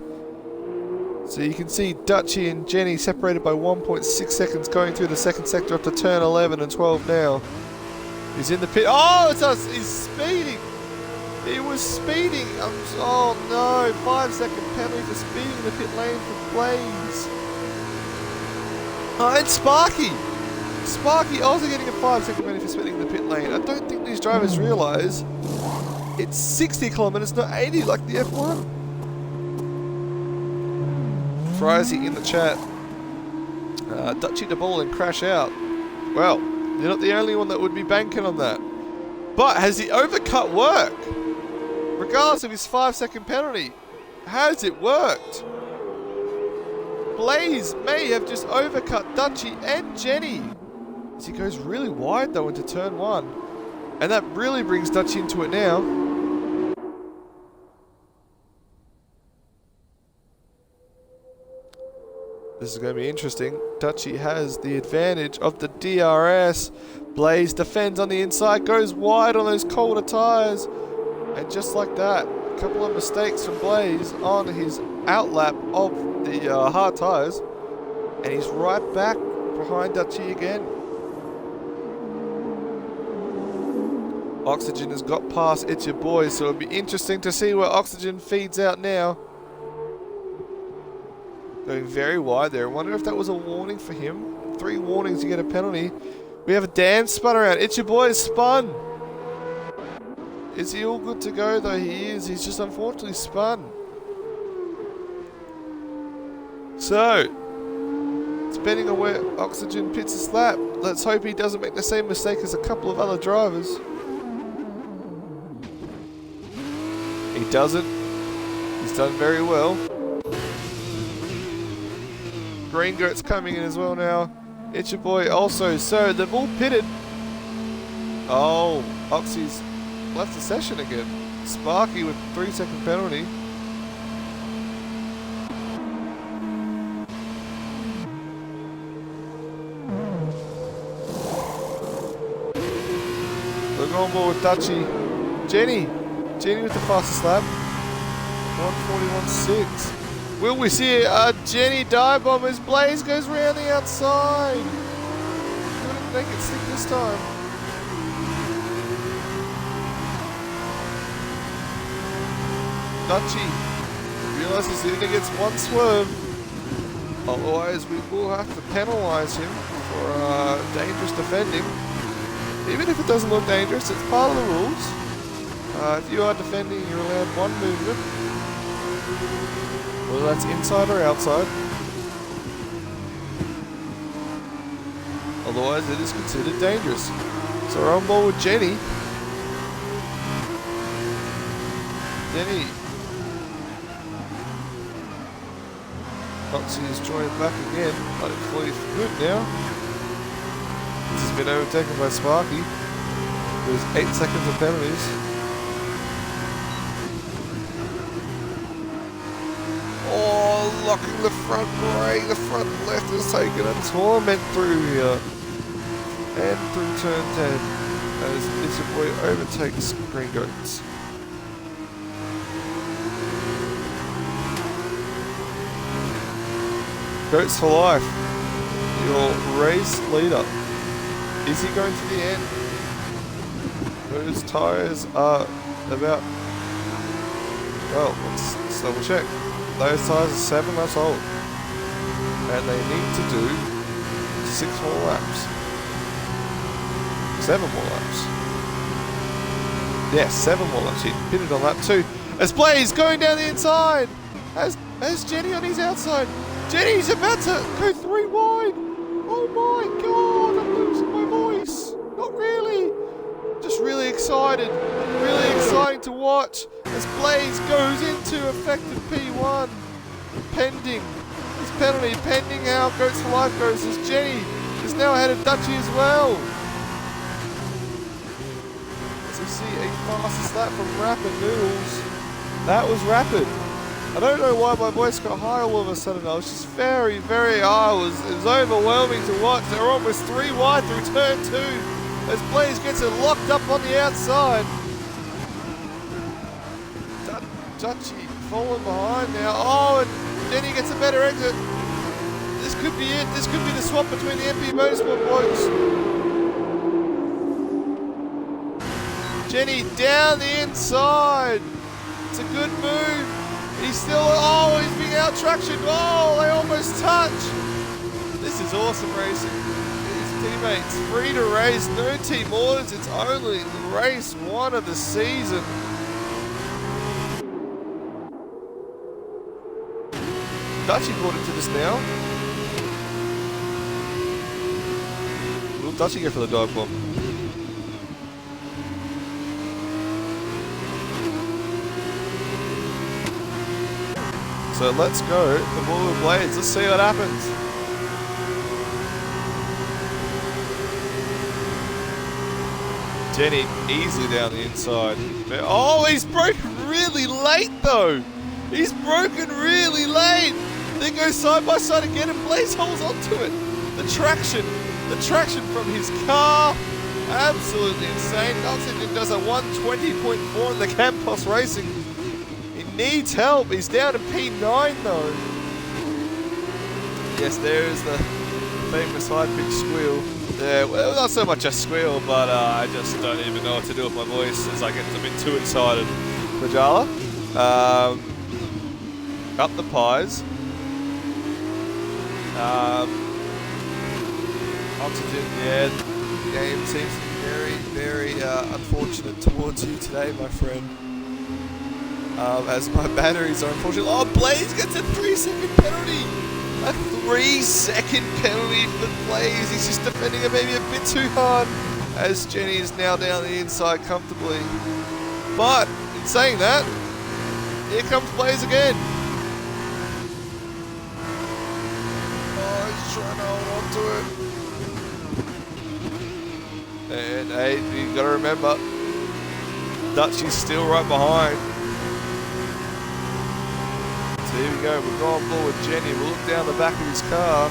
So you can see Dutchy and Jenny separated by 1.6 seconds going through the second sector up to turn 11 and 12 now. He's in the pit. Oh, it's us. He's speeding. He was speeding. Oh no, 5-second penalty for speeding in the pit lane for Blaze. Oh, and Sparky. Sparky also getting a 5-second penalty for speeding in the pit lane. I don't think these drivers realise it's 60 kilometers, not 80 like the F1. Frizy in the chat. Dutchy to ball and crash out. Well, you're not the only one that would be banking on that. But has the overcut worked? Regardless of his 5-second penalty, has it worked? Blaze may have just overcut Dutchy and Jenny. As he goes really wide though into turn 1. And that really brings Dutchy into it now. This is going to be interesting. Dutchy has the advantage of the DRS. Blaze defends on the inside, goes wide on those colder tyres. And just like that, a couple of mistakes from Blaze on his outlap of the hard tyres. And he's right back behind Dutchy again. Oxygen has got past It's Your Boy, so it'll be interesting to see where Oxygen feeds out now. Going very wide there. I wonder if that was a warning for him. 3 warnings, you get a penalty. We have a damn spun around. It's Your Boy spun. Is he all good to go though? He is. He's just unfortunately spun. So, depending on where Oxygen pits his lap, let's hope he doesn't make the same mistake as a couple of other drivers. He doesn't. He's done very well. Green Goat's coming in as well now. It's Your Boy also. So they've all pitted. Oh, Oxy's left the session again. Sparky with 3-second penalty. Look on board with Dutchy. Jenny with the fastest lap. 141.6. Will we see a Jenny dive bomb as Blaze goes around the outside? Couldn't make it stick this time. Dutchy realises he only gets one swerve. Otherwise, we will have to penalise him for dangerous defending. Even if it doesn't look dangerous, it's part of the rules. If you are defending, you're allowed one movement. Whether that's inside or outside. Otherwise, it is considered dangerous. So we're on board with Jenny. Jenny. Oxy is joined back again. Hopefully good now. This has been overtaken by Sparky. There's 8 seconds of penalties. Locking the front brake, the front left is taking a torment through here. And through turn 10 as It's Your Boy overtakes Green Goats. Goats for life. Your race leader. Is he going to the end? Those tyres are about... Well, let's double check. Those tyres are 7 laps old. And they need to do 6 more laps. 7 more laps. Yeah, 7 more laps. He pitted on lap 2. As Blaze going down the inside. As Jenny on his outside. Jenny's about to go 3 wide. Oh my god, I'm losing my voice. Not really. Just really excited. Really exciting to watch as Blaze goes into effective P1. Pending. His penalty pending how Goats for Life goes as Jenny is now ahead of Dutchy as well. As we see a fastest lap from Rapid Noodles. That was rapid. I don't know why my voice got high all of a sudden. I was just very, very high. It was overwhelming to watch. They were almost 3 wide through turn 2 as Blaze gets it locked up on the outside. Dutchy falling behind now. Oh, and Jenny gets a better exit. This could be it. This could be the swap between the MP Motorsport blokes. Jenny down the inside. It's a good move. He's still, oh, he's being out traction. Oh, they almost touch. This is awesome racing. His teammates free to race, no team orders. It's only race 1 of the season. Dutchy brought it to this now. Will Dutchy go for the dive bomb? So let's go the ball with Blades. Let's see what happens. Jenny easily down the inside. Oh, he's broken really late though. He's broken really late. They go side by side again and Blaze holds onto it. The traction from his car. Absolutely insane. Oxygen does a 120.4 in the Campos Racing. Needs help. He's down to P9 though. Yes, there is the famous high-pitched squeal. Yeah, well, not so much a squeal, but I just don't even know what to do with my voice as I get a bit too excited. Majala, up the pies. Oxygen, yeah, the game seems to be very, very unfortunate towards you today, my friend. As my batteries are unfortunately... Oh, Blaze gets a 3-second penalty! A 3-second penalty for Blaze. He's just defending it maybe a bit too hard. As Jenny is now down the inside comfortably. But, in saying that, here comes Blaze again. Oh, he's trying to hold on to it. And hey, you gotta remember, Dutchy's still right behind. Here we go, we'll go on board with Jenny. We'll look down the back of his car.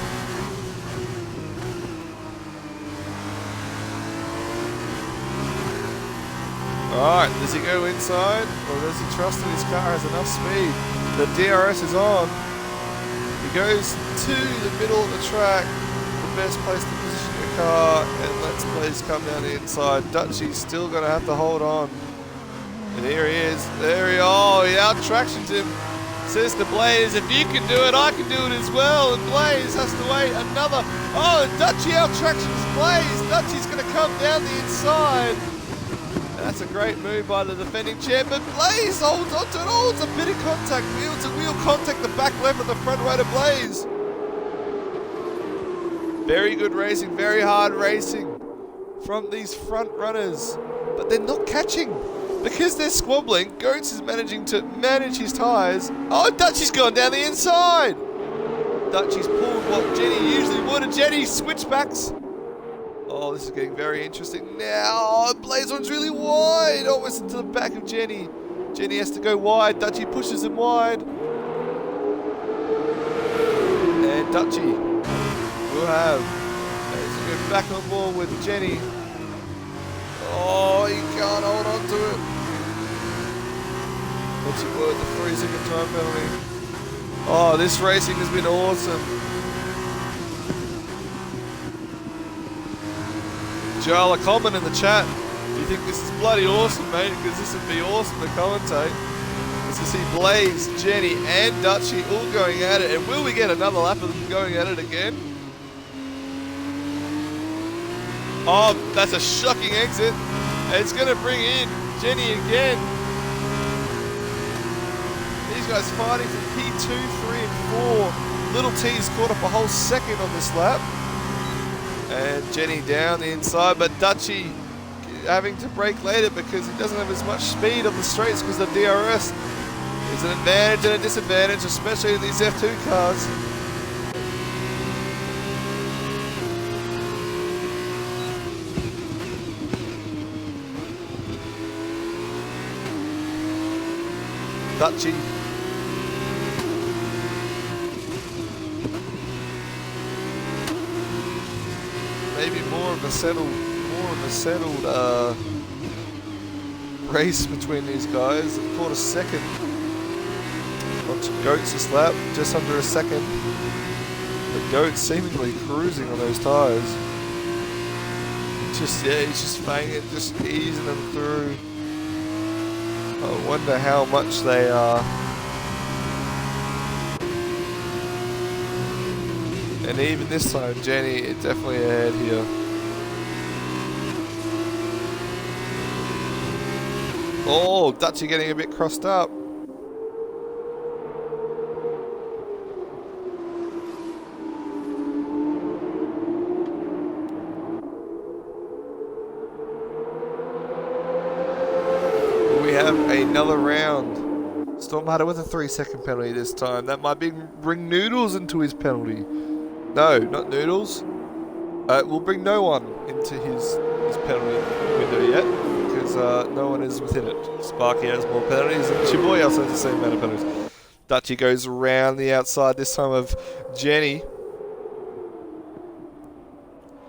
Alright, does he go inside? Or does he trust that his car has enough speed? The DRS is on. He goes to the middle of the track, the best place to position your car, and lets Blaze come down the inside. Dutchy's still going to have to hold on. And here he is. There he is. Oh, he out-tractions him. Says to Blaze, if you can do it, I can do it as well. And Blaze has to wait another. Oh, Dutchy out-tractions Blaze. Dutchy's going to come down the inside. And that's a great move by the defending champ. But Blaze holds onto it. Oh, it's a bit of contact. Wheel-to-wheel contact, the back left of the front right of Blaze. Very good racing, very hard racing from these front runners. But they're not catching. Because they're squabbling, Goats is managing to manage his tyres. Oh, Dutchy's gone down the inside. Dutchy's pulled what Jenny usually would, and Jenny switchbacks. Oh, this is getting very interesting now. Oh, Blaze one's really wide, almost into the back of Jenny. Jenny has to go wide. Dutchy pushes him wide. And Dutchy will have as we go back on board with Jenny. Oh, he can't hold on to it. What's your word? The 3-second time penalty. Oh, this racing has been awesome. Jala, comment in the chat. Do you think this is bloody awesome, mate? Because this would be awesome to commentate. As you see Blaze, Jenny, and Dutchy all going at it. And will we get another lap of them going at it again? Oh, that's a shocking exit. And it's going to bring in Jenny again. These guys fighting for P2, 3, and 4. Little T's caught up a whole second on this lap. And Jenny down the inside, but Dutchy having to brake later because he doesn't have as much speed on the straights because the DRS is an advantage and a disadvantage, especially in these F2 cars. Dutchy. Maybe more of a settled race between these guys. They've caught a second. Bunch of goats this lap, just under a second. The goats seemingly cruising on those tires. Just he's just fanging it, just easing them through. I wonder how much they are. And even this time, Jenny is definitely ahead here. Oh, Dutchy getting a bit crossed up. We have another round. Stormharder with a 3-second penalty this time. That might bring Noodles into his penalty. No, not Noodles. We'll bring no one into his penalty window yet. Because no one is within it. Sparky has more penalties, and Chiboy also has the same amount of penalties. Dutchy goes around the outside, this time of Jenny.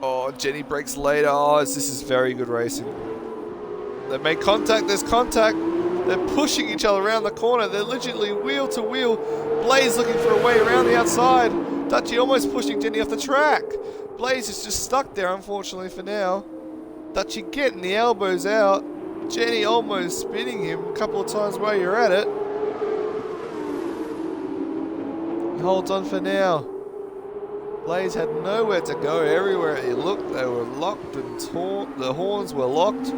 Oh, Jenny brakes later. Oh, this is very good racing. They make contact, there's contact. They're pushing each other around the corner. They're literally wheel to wheel. Blaze looking for a way around the outside. Dutchy almost pushing Jenny off the track. Blaze is just stuck there, unfortunately, for now. Dutchy getting the elbows out. Jenny almost spinning him a couple of times while you're at it. He holds on for now. Blaze had nowhere to go. Everywhere he looked, they were locked and torn. The horns were locked.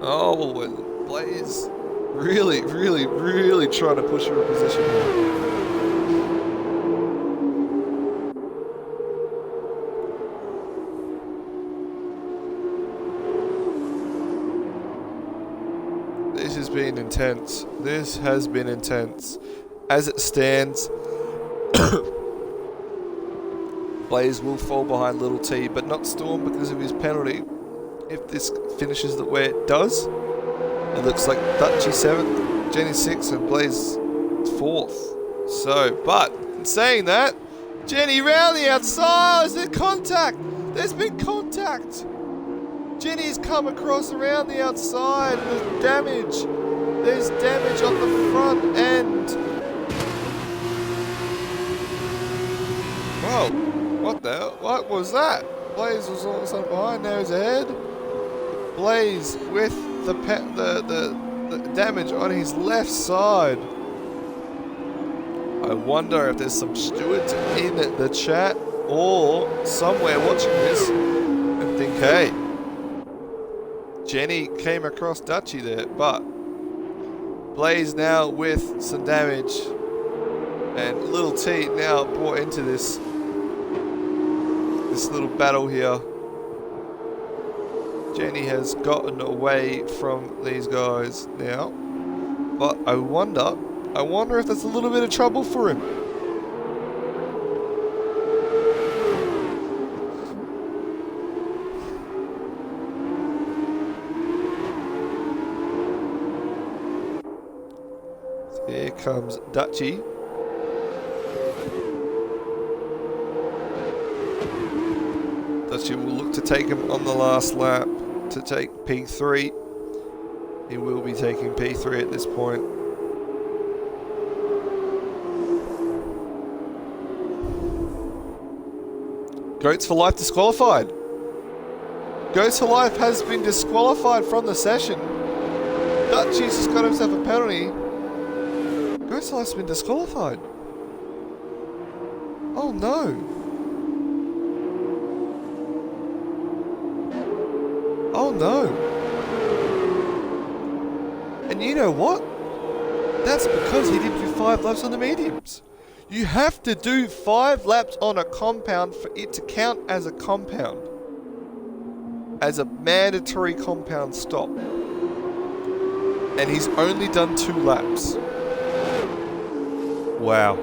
Oh, Blaze really trying to push her position here. This has been intense. This has been intense. As it stands, Blaze will fall behind Little T, but not Storm because of his penalty. If this finishes the way it does, it looks like Dutchy 7th, Jenny 6th, and Blaze 4th. So, but in saying that, Jenny round the outside. Is there contact? There's been contact. Jenny's come across around the outside. There's damage. There's damage on the front end. Whoa! What the hell? What was that? Blaze was all of a sudden behind. Now he's ahead. Blaze with the damage on his left side. I wonder if there's some stewards in the chat or somewhere watching this and think, hey, Jenny came across Dutchy there, but Blaze now with some damage, and Little T now brought into this little battle here. Jenny has gotten away from these guys now, but I wonder if there's a little bit of trouble for him. So here comes Dutchy. Dutchy will look to take him on the last lap to take P3. He will be taking P3 at this point. Goats for Life disqualified. Goats for Life has been disqualified from the session. Dutchie's just got himself a penalty. Goats for Life's been disqualified. Oh no. Oh no. And you know what? That's because he didn't do 5 laps on the mediums. You have to do 5 laps on a compound for it to count as a compound. As a mandatory compound stop. And he's only done 2 laps. Wow.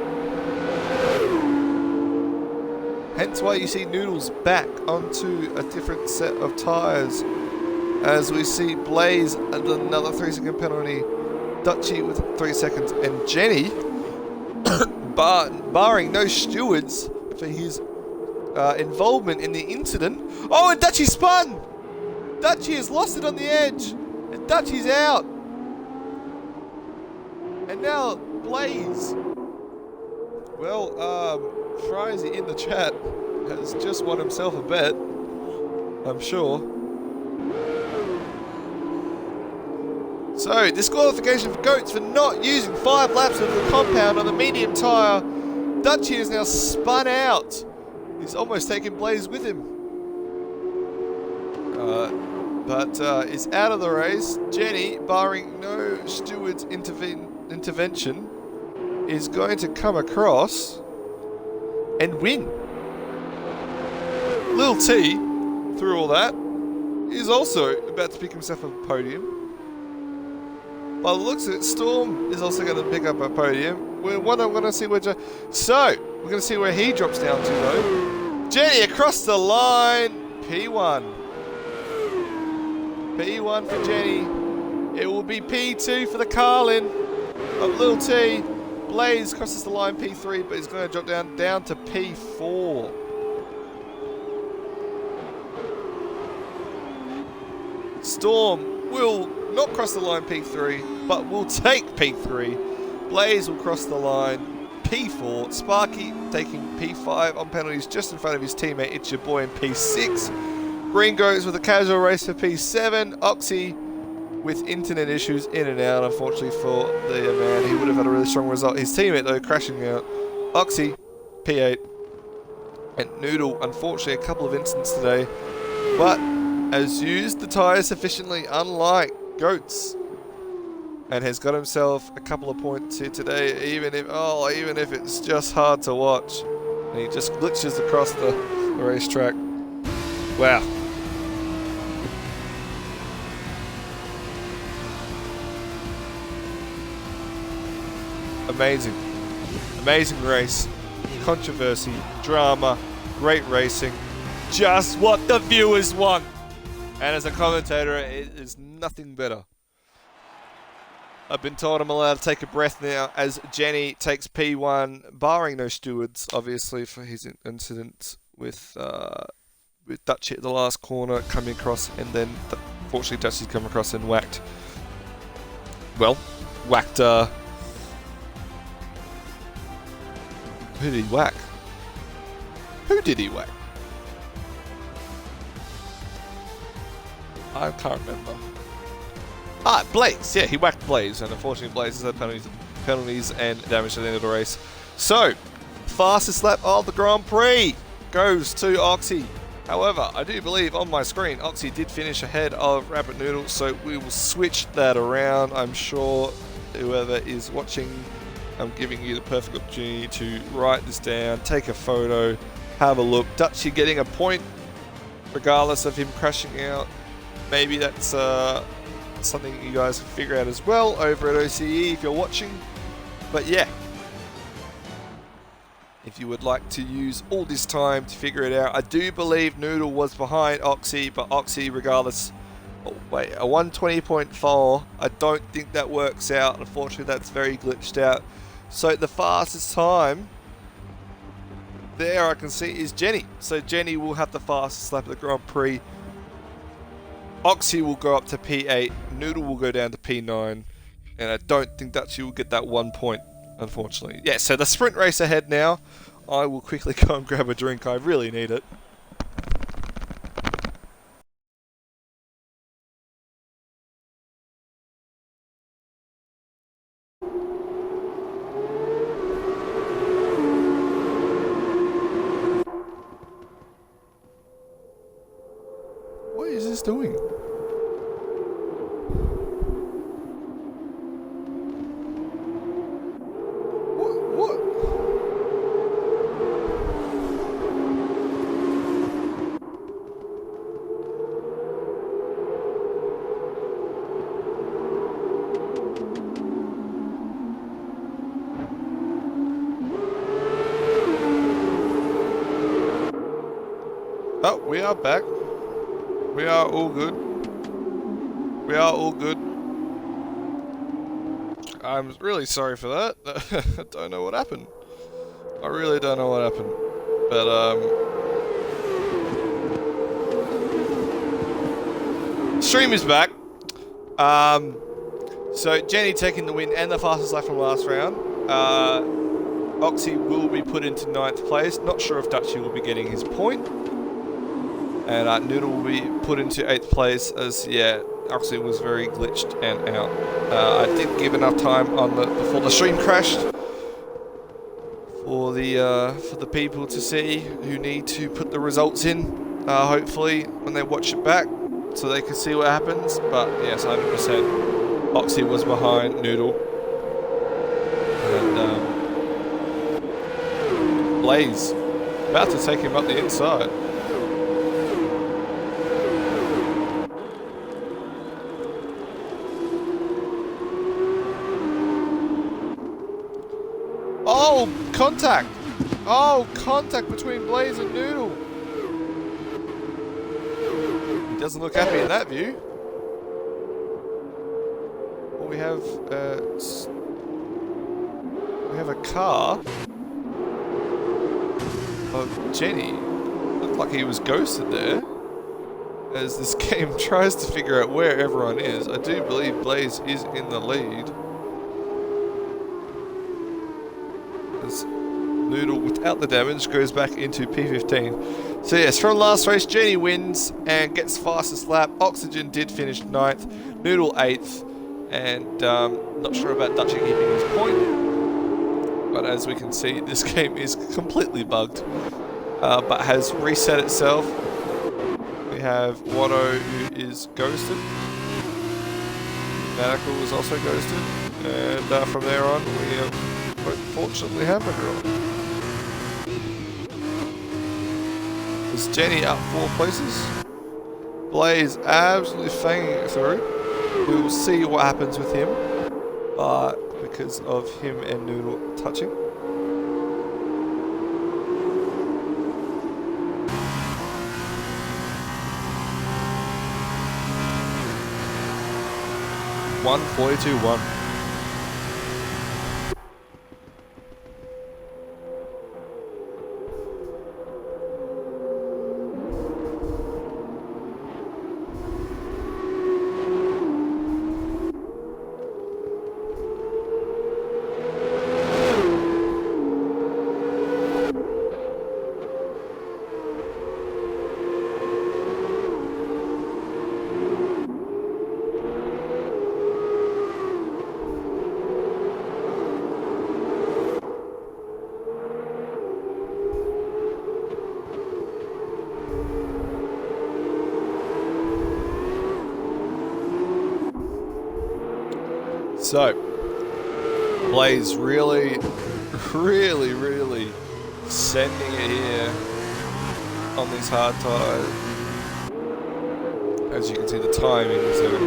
Hence why you see Noodles back onto a different set of tyres. As we see Blaze and another 3-second penalty. Dutchie with 3 seconds. And Jenny, barring no stewards for his involvement in the incident. Oh, and Dutchie spun! Dutchie has lost it on the edge. And Dutchie's out. And now Blaze. Well, Frizy in the chat has just won himself a bet. I'm sure. So, disqualification for Goats for not using 5 laps of the compound on the medium tyre. Dutchie is now spun out. He's almost taken Blaze with him. But is out of the race. Jenny, barring no steward's intervention, is going to come across and win. Lil T, through all that, is also about to pick himself up a podium. By the looks of it, Storm is also going to pick up a podium. I'm going to see where we're going to see where he drops down to though. Jenny across the line, P1. P1 for Jenny. It will be P2 for the Carlin of Lil T. Blaze crosses the line P3, but he's going to drop down to P4. Storm will not cross the line P3, but will take P3. Blaze will cross the line P4. Sparky taking P5 on penalties just in front of his teammate It's Your Boy in P6. Green goes with a casual race for P7. Oxy with internet issues in and out, unfortunately for the man. He would have had a really strong result. His teammate, though, crashing out. Oxy, P8. And Noodle, unfortunately, a couple of incidents today. But has used the tyres sufficiently, unlike Goats. And has got himself a couple of points here today, even if it's just hard to watch. And he just glitches across the racetrack. Wow. Amazing. Amazing race. Controversy. Drama. Great racing. Just what the viewers want. And as a commentator, it is nothing better. I've been told I'm allowed to take a breath now as Jenny takes P1, barring no stewards, obviously, for his incident with Dutchie at the last corner coming across, and then fortunately Dutchie's come across and whacked. Who did he whack? Who did he whack? I can't remember. Blaze. Yeah, he whacked Blaze, and unfortunately Blaze has had penalties and damage at the end of the race. So, fastest lap of the Grand Prix goes to Oxy. However, I do believe on my screen, Oxy did finish ahead of Rabbit Noodle, so we will switch that around. I'm sure whoever is watching, I'm giving you the perfect opportunity to write this down, take a photo, have a look. Dutchie getting a point, regardless of him crashing out. Maybe that's something you guys can figure out as well over at OCE if you're watching. But yeah, if you would like to use all this time to figure it out, I do believe Noodle was behind Oxy, but Oxy regardless, a 120.4, I don't think that works out. Unfortunately, that's very glitched out. So the fastest time there I can see is Jenny. So Jenny will have the fastest lap of the Grand Prix. Oxy will go up to P8, Noodle will go down to P9, and I don't think Dutchy will get that 1 point, unfortunately. Yeah, so the sprint race ahead now. I will quickly go and grab a drink, I really need it. What is this doing? What? Oh, we are back. We are all good. We are all good. I'm really sorry for that. I don't know what happened. I really don't know what happened. But, stream is back. So Jenny taking the win and the fastest lap from last round. Oxy will be put into 9th place. Not sure if Dutchy will be getting his point. And Noodle will be put into 8th place as, yeah, Oxy was very glitched and out. I did give enough time on before the stream crashed for the people to see who need to put the results in, hopefully when they watch it back, so they can see what happens. But yes, 100%, Oxy was behind Noodle. And Blaze about to take him up the inside. Oh, contact! Oh, contact between Blaze and Noodle. He doesn't look happy in that view. Well, we have a car of Jenny. Looked like he was ghosted there. As this game tries to figure out where everyone is, I do believe Blaze is in the lead. Noodle, without the damage, goes back into P15. So yes, from last race, Jenny wins and gets fastest lap. Oxygen did finish 9th, Noodle 8th, and not sure about Dutchy keeping his point. But as we can see, this game is completely bugged, but has reset itself. We have Watto, who is ghosted. Medical is also ghosted, and from there on, we unfortunately have a draw. Is Jenny up 4 places? Blaze absolutely fanging it through. We will see what happens with him, because of him and Noodle touching. (142.1). So, Blaze really sending it here on these hard tires. As you can see, the timings are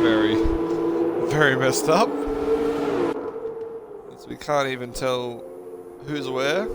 very messed up. So we can't even tell who's where.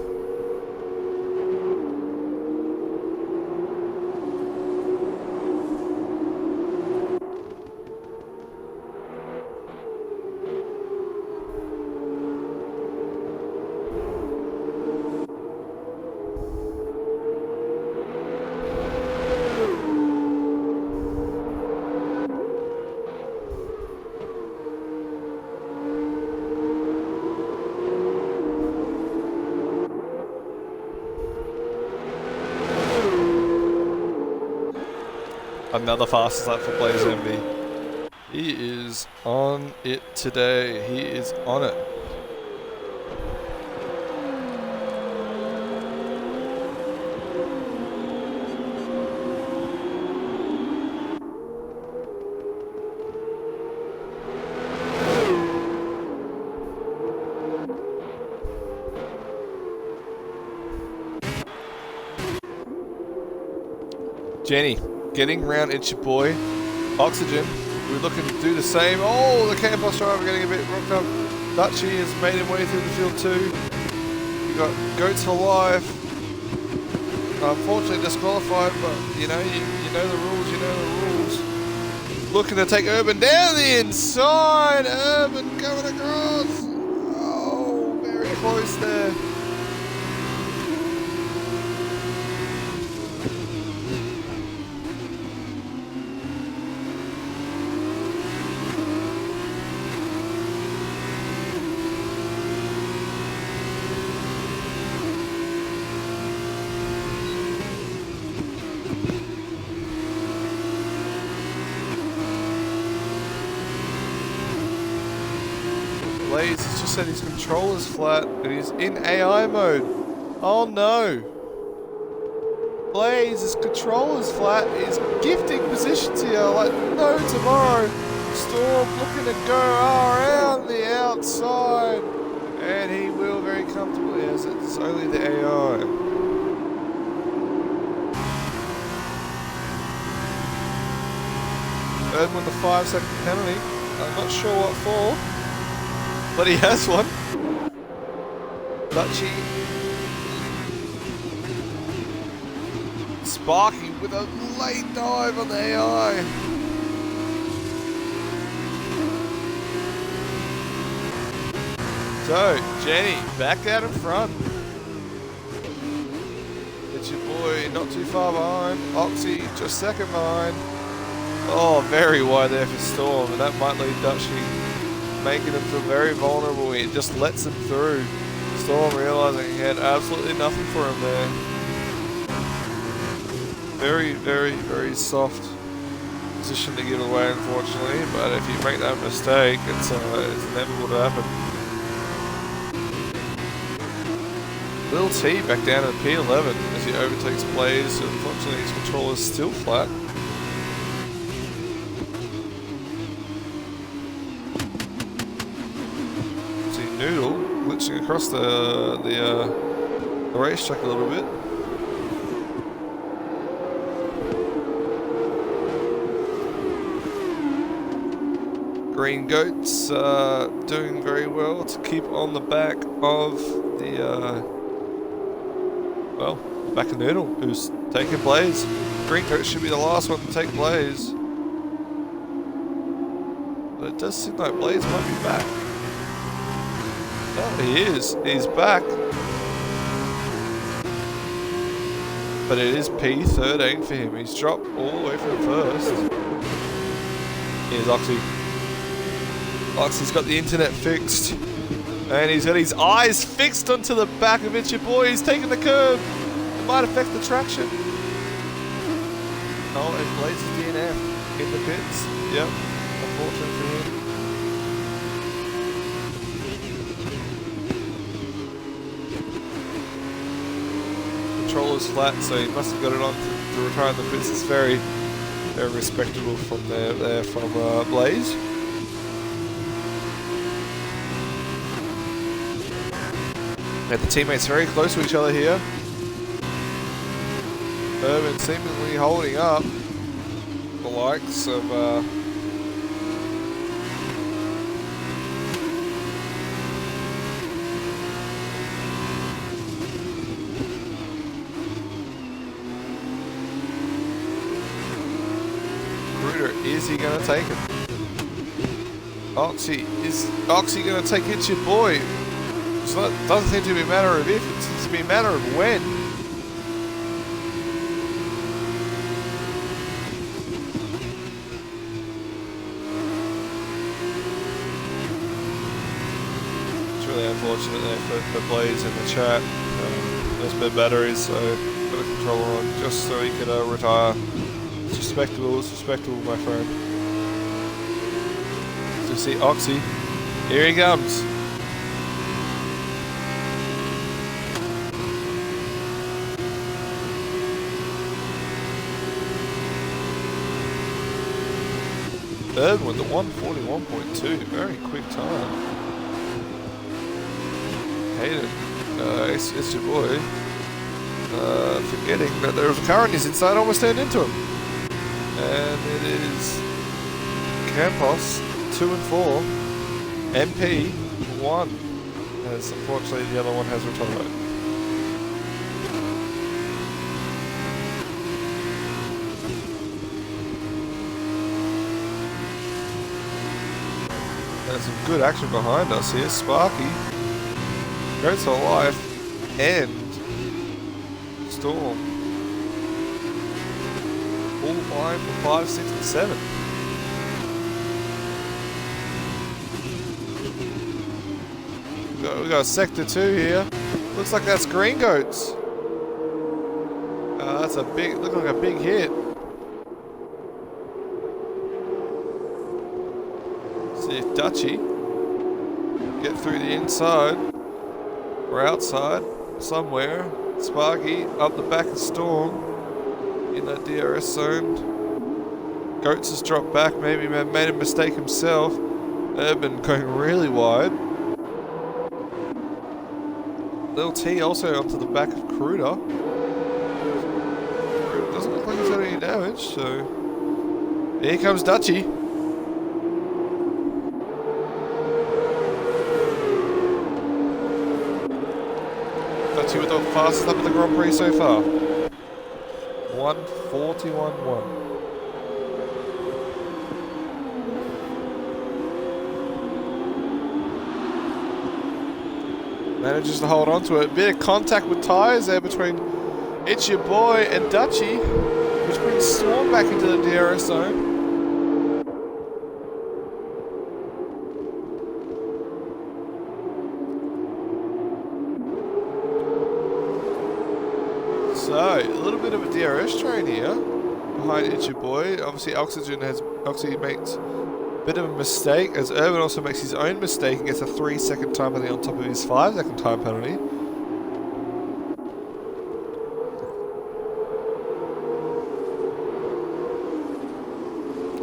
Another fastest lap for Blaze Envy. He is on it today. He is on it. Jenny, getting round, it's your boy. Oxygen, we're looking to do the same. Oh, the Campos driver getting a bit rocked up. Dutchy has made his way through the field too. We got Goats for Life. Unfortunately disqualified, but you know the rules, you know the rules. Looking to take Urban down the inside. Urban coming across. Oh, very close there. Blaze has just said his controller's flat and he's in AI mode. Oh no. Blaze, his controller's flat. He's gifting positions here like no tomorrow. Storm looking to go around the outside. And he will very comfortably as it's only the AI. Erdman the 5-second penalty. I'm not sure what for. But he has one. Dutchy. Sparky with a late dive on the AI. So, Jenny, back out in front. It's your boy, not too far behind. Oxy, just second behind. Oh, very wide there for Storm, and that might lead Dutchy, making him feel very vulnerable. He just lets him through. Storm realizing he had absolutely nothing for him there. Very, very, very soft position to give away, unfortunately. But if you make that mistake, it's inevitable to happen. Little T back down at P11 as he overtakes Blaze. Unfortunately, his controller's still flat. Noodle glitching across the racetrack a little bit. Green Goats doing very well to keep on the back of the back of Noodle, who's taking Blaze. Green Goats should be the last one to take Blaze, but it does seem like Blaze might be back. Oh, he is. He's back. But it is P13 for him. He's dropped all the way from first. Here's Oxy. Oxy's got the internet fixed. And he's got his eyes fixed onto the back of it. Your boy, he's taking the curve. It might affect the traction. Oh, and Blaze's DNF in the pits. Yep. Unfortunate for him. Controller's flat, so he must have got it on to retire in the pits. It's very, very respectable from there from Blaze. And the teammates very close to each other here. Urban seemingly holding up the likes of is he going to take it? Oxy, is Oxy going to take it, your boy? It doesn't seem to be a matter of if, it seems to be a matter of when. It's really unfortunate there for Blaze in the chat. There's bad batteries, so got a controller on just so he could retire. It's respectable, my friend. So see Oxy. Here he comes. Urban with the 141.2, very quick time. Hayden, it's your boy. Forgetting that there was a car on his inside, almost turned into him. And it is Campos, 2 and 4. MP, 1. As unfortunately the other one has retired. There's some good action behind us here. Sparky, Goats for Life, and Storm. All vying for 5, 6, and 7. We got Sector 2 here. Looks like that's Green Goats. That's a big, looking like a big hit. See if Dutchy get through the inside or outside somewhere. Sparky up the back of Storm in that DRS zone. Goats has dropped back, maybe made a mistake himself. Urban going really wide. Little T also onto the back of Cruder. Cruder doesn't look like he's got any damage, so here comes Dutchy. Dutchy with the fastest lap of the Grand Prix so far. 1:41.1. Manages to hold on to it. Bit of contact with tyres there between It's Your Boy and Dutchy, which brings Storm back into the DRS zone. So, a little bit of a DRS train here behind It's Your Boy. Obviously, Oxy makes a bit of a mistake, as Urban also makes his own mistake and gets a 3-second time penalty on top of his 5-second time penalty.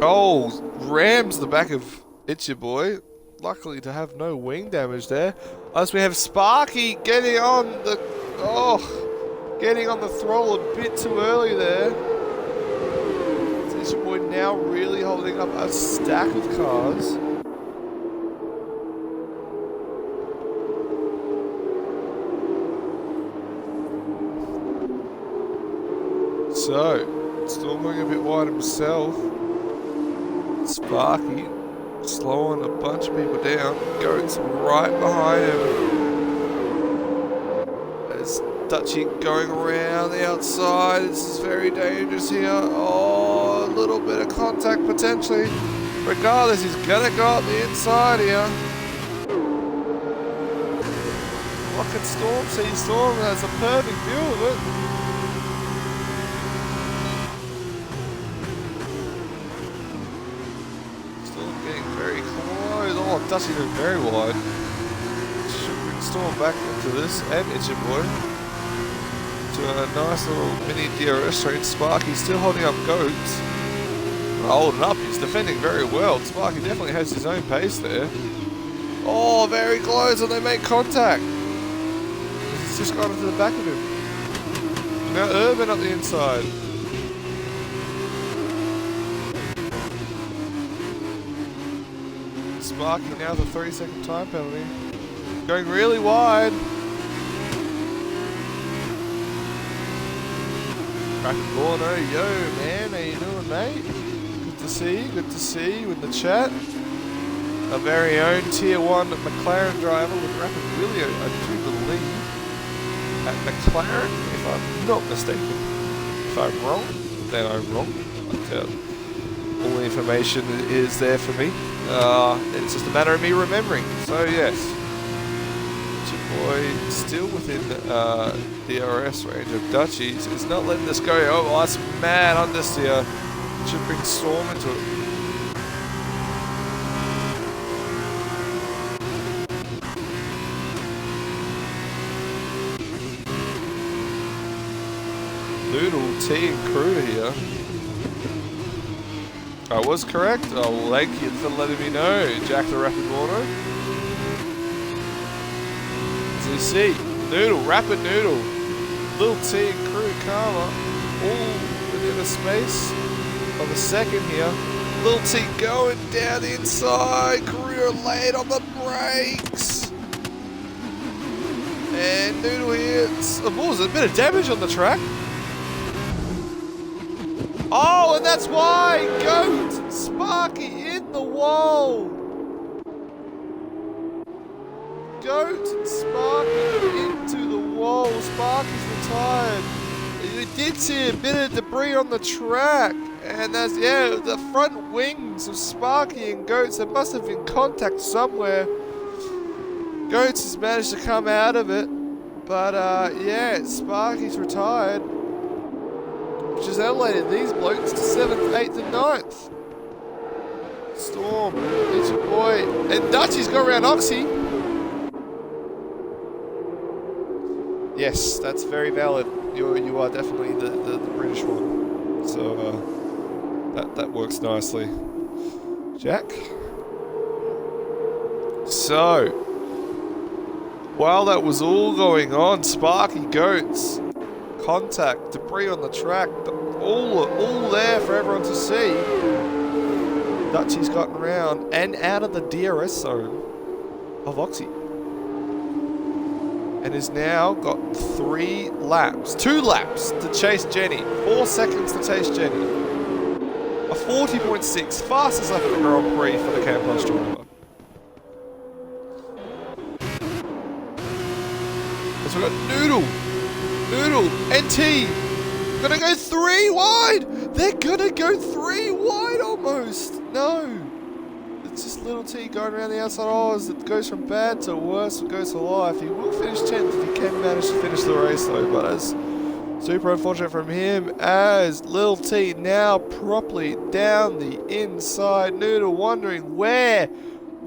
Oh, rams the back of It's Your Boy. Luckily to have no wing damage there. As we have Sparky getting on the throttle a bit too early there. It's Your Boy now really holding up a stack of cars. So, still going a bit wide himself. Sparky slowing a bunch of people down. Goats right behind him. There's Dutchy going around the outside. This is very dangerous here. Oh, a little bit of contact potentially. Regardless, he's gonna go up the inside here. What can Storm see? Storm has a perfect view of it. Oh, Dutchy moved very wide. Should bring Storm back into this, and It's Your Boy to a nice little mini DRS train. Sparky still holding up Goats. Holding up, he's defending very well. Sparky definitely has his own pace there. Oh, very close, and they make contact. He's just gone into the back of him. Now Urban up the inside. Sparky now the 3-second time penalty. Going really wide. Rapid Borno, yo man, how you doing mate? Good to see you in the chat. Our very own Tier 1 McLaren driver with Rapid Willio, I do believe. At McLaren, if I'm not mistaken. If I'm wrong, then I'm wrong. But, all the information is there for me. It's just a matter of me remembering. So yes, It's Your Boy still within DRS range of Dutchy's. Is not letting this go. Oh, that's mad understeer Should bring Storm into it. Noodle, T and Cruder here. I was correct. Oh, well, thank you for letting me know, Jack the Rapid Warner. As we see, Noodle, Rapid Noodle, Little T and Crew Karma, all within a space of a second here. Little T going down the inside, Crew laid on the brakes. And Noodle here, what was it, a bit of damage on the track. Oh, and that's why! Goat! Sparky in the wall! Goat and Sparky into the wall. Sparky's retired. You did see a bit of debris on the track. And that's, yeah, the front wings of Sparky and Goats. There must have been contact somewhere. Goats has managed to come out of it. But, yeah, Sparky's retired. Which has elevated these blokes to 7th, 8th and 9th. Storm, it's your boy. And Dutchy's got around Oxy. Yes, that's very valid. You are definitely the British one. So that works nicely. Jack. So while that was all going on, Sparky, Goats, contact, debris on the track, all there for everyone to see. Dutchy's gotten around and out of the DRS zone of Oxy. And has now got 2 laps to chase Jenny. 4 seconds to chase Jenny. A 40.6, fastest lap at the Grand Prix for the Campos driver. So we've got Noodle, NT, gonna go 3 wide! They're gonna go 3 wide almost! No! It's just Little T going around the outside. Oh, as it goes from bad to worse, it goes for life. He will finish 10th if he can manage to finish the race though, but it's super unfortunate from him as Little T now properly down the inside. Noodle wondering where,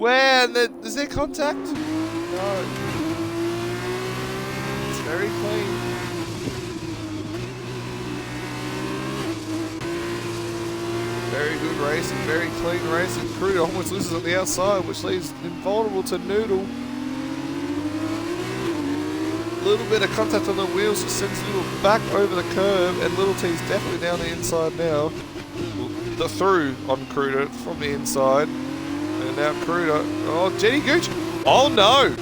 and is there contact? No. It's very clean. Very good racing, very clean racing. Crude almost loses on the outside, which leaves invulnerable to Noodle. A little bit of contact on the wheels that sends Noodle back over the curb, and Little T's definitely down the inside now. The through on Cruder from the inside. And now Cruder. Oh, Jenny Gooch. Oh no!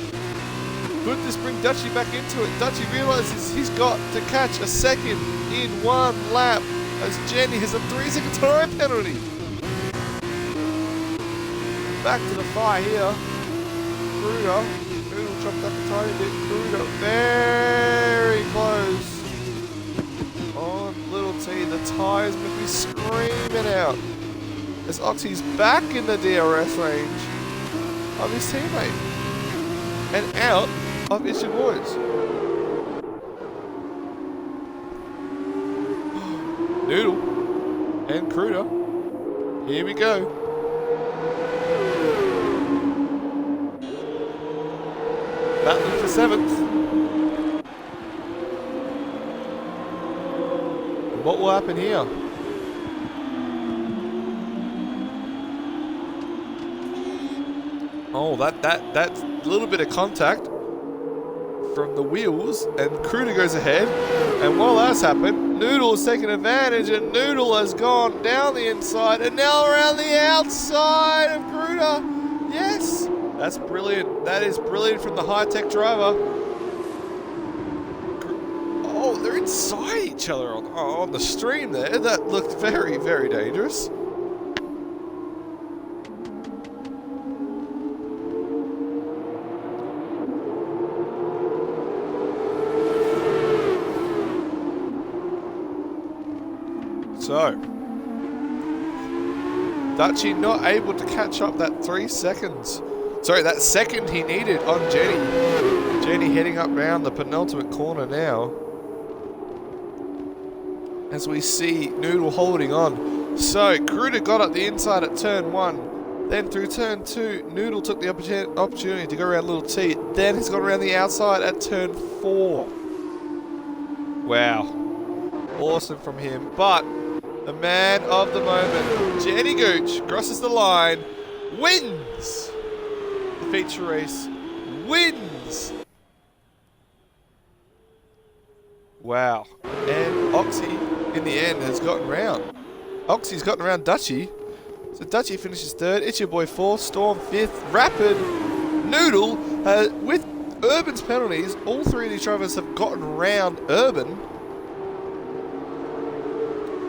Could this bring Dutchy back into it? Dutchy realizes he's got to catch a second in 1 lap. As Jenny has a 3-second time penalty. Back to the fire here. Cruder. Noodle chopped up a tiny bit. Cruder very close. On Little T. The tyres must be screaming out. As Oxy's back in the DRS range of his teammate. And out of It's Your Boys. Noodle and Cruder. Here we go. Battling for 7th. What will happen here? Oh, that's a little bit of contact from the wheels, and Cruder goes ahead. And while that's happened, Noodle has taken advantage, and Noodle has gone down the inside and now around the outside of Cruder. Yes, that's brilliant. That is brilliant from the high-tech driver. Oh, they're inside each other on the stream there. That looked very, very dangerous. So, Dutchy not able to catch up that 3 seconds. Sorry, that second he needed on Jenny. Jenny heading up round the penultimate corner now. As we see Noodle holding on. So, Kruder got up the inside at turn 1. Then through turn 2, Noodle took the opportunity to go around Little T. Then he's got around the outside at turn 4. Wow. Awesome from him. But the man of the moment, Jenny Gooch, crosses the line, wins the feature race. Wins! Wow. And Oxy, in the end, has gotten round. Oxy's gotten around Dutchy. So Dutchy finishes 3rd. It's your boy 4th. Storm 5th. Rapid. Noodle. With Urban's penalties, all 3 of these drivers have gotten round Urban.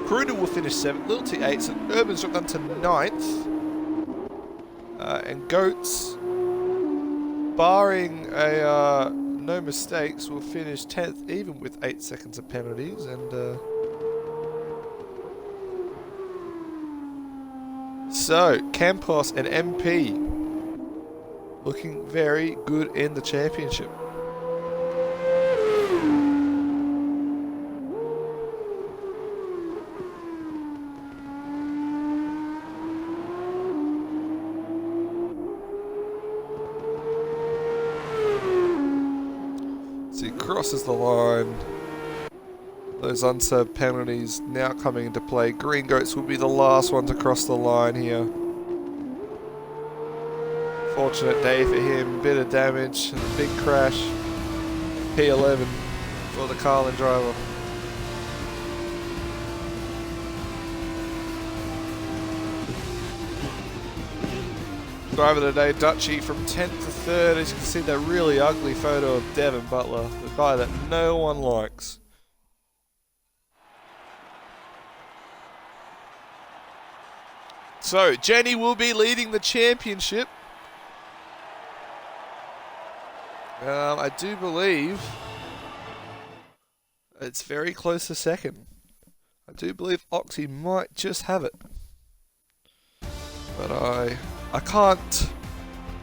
Kruder will finish 7th. Little T 8th. So Urban's dropped down to 9th. And Goats, barring a no mistakes, will finish 10th, even with 8 seconds of penalties. And so Campos and MP looking very good in the championship. So he crosses the line. Those unserved penalties now coming into play. Green Goats will be the last one to cross the line here. Fortunate day for him. Bit of damage and a big crash. P11 for the Carlin driver. Driver today, Dutchy, from 10th to 3rd. As you can see, that really ugly photo of Devin Butler, the guy that no one likes. So, Jenny will be leading the championship. I do believe it's very close to 2nd. I do believe Oxy might just have it. But I can't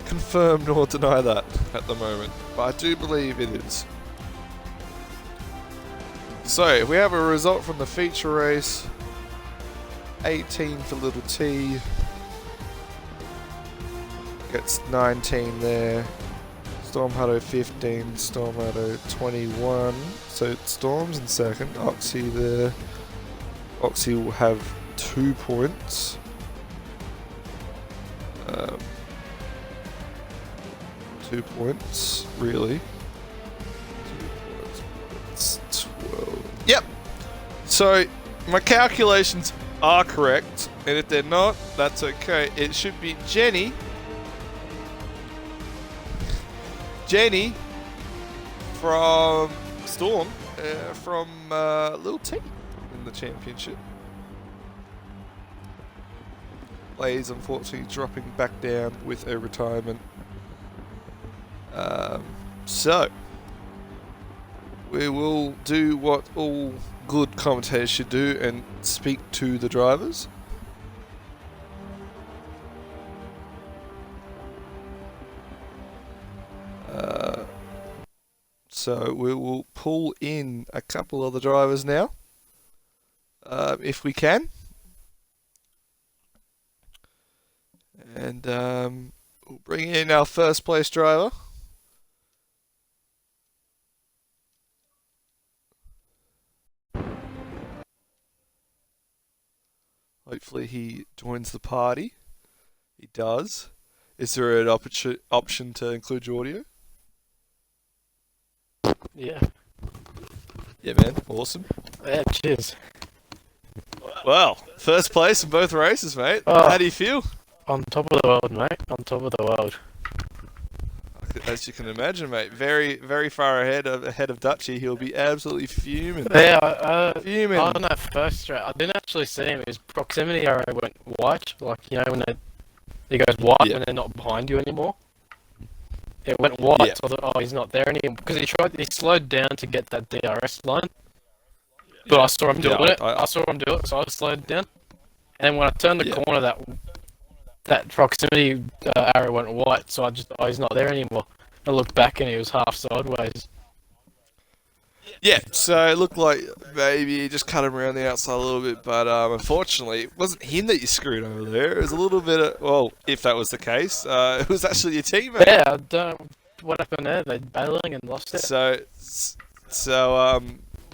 confirm nor deny that at the moment. But I do believe it is. So, if we have a result from the feature race, 18 for Little T, gets 19 there. Stormhutto 15, Stormhutto 21. So Storm's in 2nd, Oxy there. Oxy will have 2 points. 2 points, really. 2 points. It's 12. Yep! So, my calculations are correct, and if they're not, that's okay. It should be Jenny from Storm, from Little T in the championship. Blaze unfortunately dropping back down with a retirement. So we will do what all good commentators should do and speak to the drivers. So we will pull in a couple of the drivers now, if we can. And we'll bring in our first place driver. Hopefully he joins the party. He does. Is there an option to include your audio? Yeah. Yeah, man. Awesome. Yeah, cheers. Well, first place in both races, mate. Oh. How do you feel? On top of the world, mate. On top of the world. As you can imagine, mate. Very, very far ahead of Dutchy. He'll be absolutely fuming. Yeah, Fuming. on that first straight, I didn't actually see him. His proximity arrow went white. Like, you know, when it goes white when they're not behind you anymore. It went white, so I thought, oh, he's not there anymore. Because he slowed down to get that DRS line. But I saw him do it. I saw him do it, so I slowed down. And then when I turned the corner, that proximity arrow went white, so I just, oh, he's not there anymore. I looked back and he was half sideways. Yeah, so it looked like maybe you just cut him around the outside a little bit, but unfortunately, it wasn't him that you screwed over there. It was a little bit of, well, if that was the case, it was actually your teammate. Yeah, I don't. What happened there? They battling and lost it. So,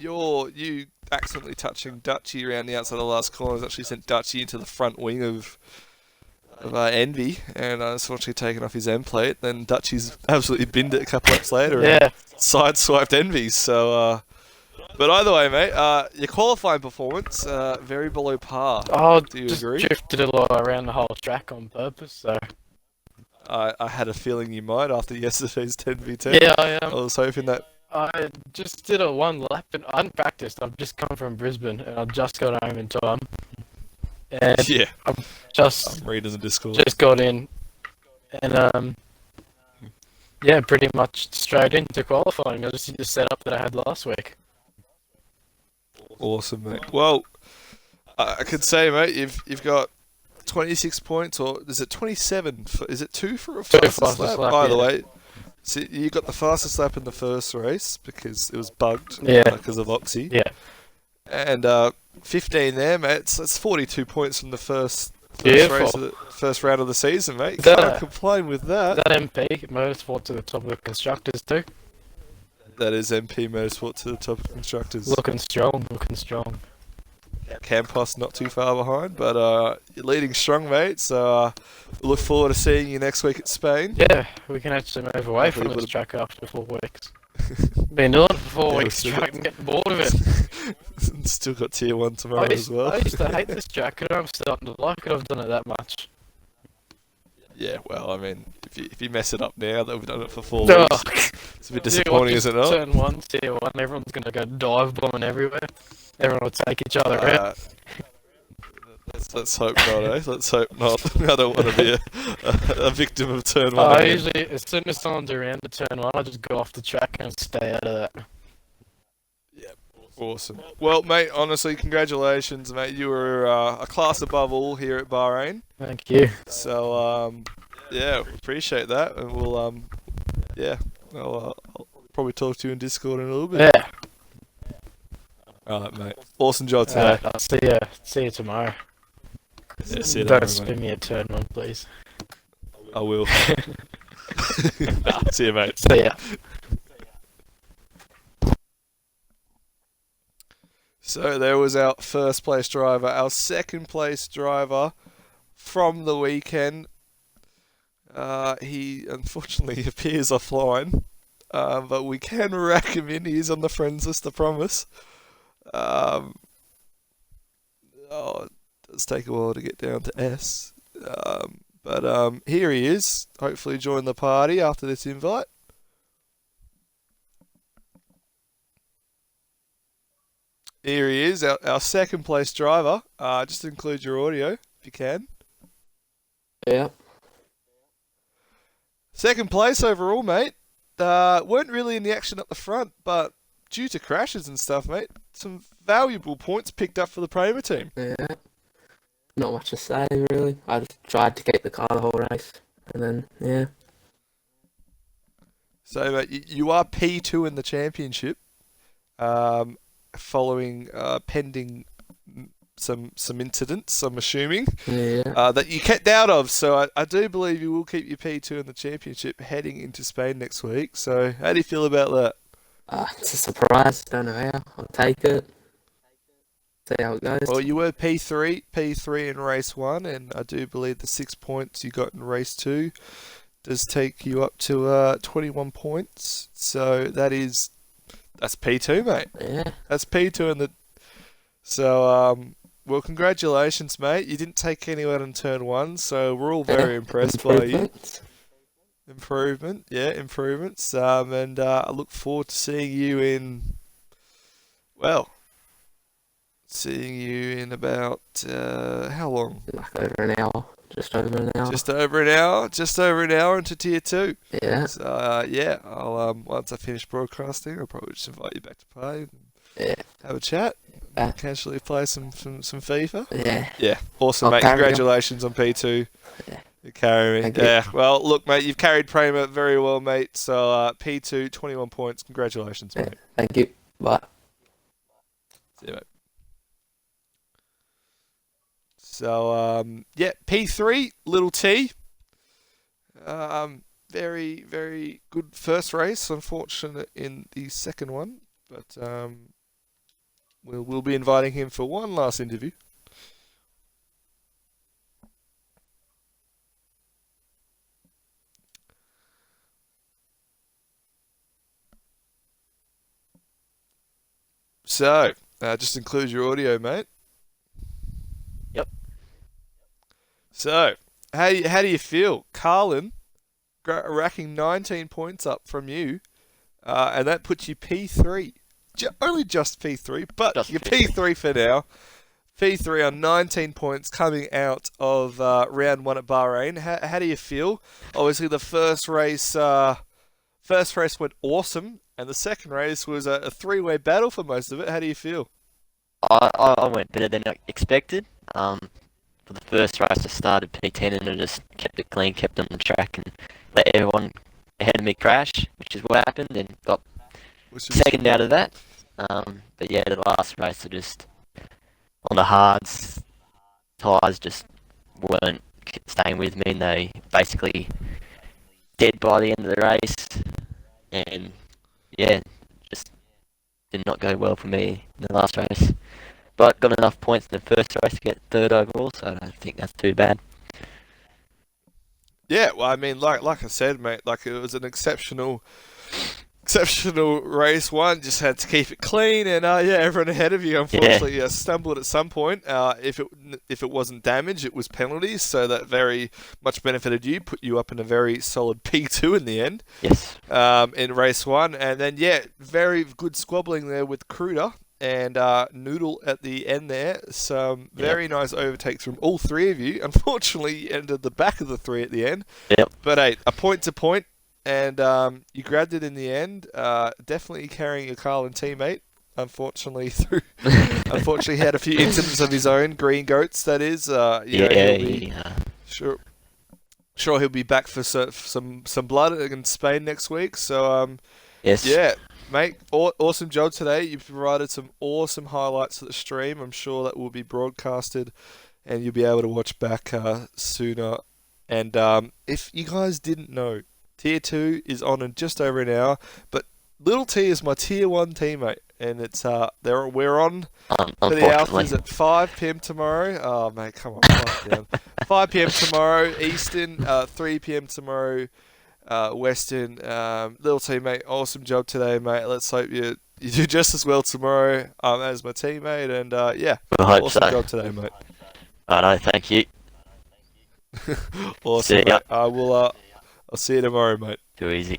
you accidentally touching Dutchy around the outside of the last corner has actually sent Dutchy into the front wing of Envy, and unfortunately taken off his end plate. Then Dutchy's absolutely binned it a couple laps later and Yeah. sideswiped Envy. So, but either way, mate, your qualifying performance very below par. Oh, Do you just agree? drifted a lot around the whole track on purpose. So I had a feeling you might after yesterday's 10v10. yeah, I was hoping that. I just did a one lap and unpracticed. I've just come from Brisbane and I've just got home in time. And Yeah, I've just I'm reading the Discord. just got in, and yeah, pretty much straight into qualifying. I just used the setup that I had last week. Awesome, mate. Well, I could say, mate, you've got 26 points, or is it 27? Is it 2 for a fastest fastest lap? lap, Either yeah. way, so you got the fastest lap in the first race because it was bugged Yeah. because of Oxy. Yeah, And 15 there, mate. So that's 42 points from the first Beautiful. race of the first round of the season, mate. Is that Can't a- complain with that. that MP motorsport to the top of the constructors too. That is MP Motorsport to the top of constructors. Looking strong, looking strong. Campos not too far behind, but you're leading strong, mate. So we look forward to seeing you next week at Spain. Yeah, we can actually move away from this track after 4 weeks. Been doing it for 4 Yeah, weeks we've straight and getting bored of it. Still got tier 1 tomorrow I as well. used to hate this track and I'm starting to like it. I've done it that much. Yeah, well, I mean, if you mess it up now that we've done it for 4 Oh, weeks, it's a bit disappointing, just is it not? Turn 1, tier 1, everyone's going to go dive bombing everywhere. Everyone will take each other out. Uh, let's hope not, eh? Let's hope not. I don't want to be a victim of turn 1 I again. usually, as soon as someone's around to turn 1, I just go off the track and stay out of that. Awesome. Well, mate, honestly, congratulations, mate. You were a class above all here at Bahrain. Thank you. So, yeah, appreciate that. And we'll, yeah, I'll probably talk to you in Discord in a little bit. Yeah. Alright, mate. Awesome job today. I'll see you tomorrow. Yeah, see you Don't tomorrow, spin mate. me a turn 1, please. I will. See you, mate. See ya. So there was our first place driver. Our second place driver from the weekend. He unfortunately appears offline, but we can rack him in. He is on the friends list, I promise. Oh, it does take a while to get down to S. But here he is. Hopefully join the party after this invite. Here he is, our second place driver. Just include your audio if you can. Yeah. Second place overall, mate. Weren't really in the action up the front, but due to crashes and stuff, mate, some valuable points picked up for the Prema team. Yeah. Not much to say, really. I just tried to keep the car the whole race. And then, yeah. So, mate, you are P2 in the championship, following pending some incidents, I'm assuming, Yeah. that you kept out of. So I do believe you will keep your P2 in the championship heading into Spain next week. So how do you feel about that? It's a surprise. Don't know how. I'll take it. See how it goes. Well, you were P3 in race 1, and I do believe the 6 points you got in race 2 does take you up to 21 points. So that's P2, mate. Yeah. That's P2 in the. So well, congratulations, mate. You didn't take anyone in turn 1, so we're all very impressed by you. Improvements. Improvements. And I look forward to seeing you in about how long? Like over an hour. Just over an hour. Just over an hour into tier 2. Yeah. So yeah, I'll once I finish broadcasting, I'll probably just invite you back to play and Yeah. have a chat, Uh, casually play some FIFA. Yeah. Yeah, awesome, I'll mate. carry on. Congratulations on P2. Yeah. You carry me. Thank you. Yeah. Well, look, mate, you've carried Prema very well, mate. So P2, 21 points. Congratulations, Yeah. mate. Thank you. But See you, mate. So, yeah, P3, Little T. Very, very good first race. Unfortunate in the second one, but we'll be inviting him for one last interview. So, just include your audio, mate. Yep. So, how do you feel, Carlin? Racking 19 points up from you, and that puts you P3. Only just P3, but Just you're P3. P3 for now. P3 on 19 points coming out of round one at Bahrain. How do you feel? Obviously, the first race went awesome, and the second race was a three-way battle for most of it. How do you feel? I went better than I expected. For the first race, I started P10 and I just kept it clean, kept on the track, and let everyone ahead of me crash, which is what happened, and got second out of that. But yeah, the last race, I just on the hards, tyres just weren't staying with me, and they basically dead by the end of the race, and yeah, just did not go well for me in the last race. But got enough points in the first race to get third overall, so I don't think that's too bad. Yeah, well, I mean, like I said, mate, like it was an exceptional race. One just had to keep it clean, and yeah, everyone ahead of you unfortunately stumbled at some point. If it wasn't damage, it was penalties, so that very much benefited you, put you up in a very solid P2 in the end. Yes. In race one, and then yeah, very good squabbling there with Kruder and Noodle at the end there. Some very nice overtakes from all three of you. Unfortunately, you ended the back of the three at the end. Yep. But hey, a point to point, and you grabbed it in the end. Definitely carrying your Carlin teammate. Unfortunately, he had a few incidents of his own. Green goats, that is. Sure, he'll be back for some blood in Spain next week. So Yes. yeah, mate, awesome job today. You've provided some awesome highlights for the stream. I'm sure that will be broadcasted, and you'll be able to watch back sooner. And if you guys didn't know, Tier 2 is on in just over an hour, but Little T is my Tier 1 teammate, and it's we're on for the Unfortunately. Alphas at 5 p.m. tomorrow. Oh, mate, come on, calm down. 5 p.m. tomorrow, Eastern, 3 p.m. tomorrow, Western. Little teammate, awesome job today, mate. Let's hope you do just as well tomorrow as my teammate. And yeah, I hope awesome so. job today, mate. I know, thank you. Awesome, See ya. mate. I'll see you tomorrow, mate. Too easy.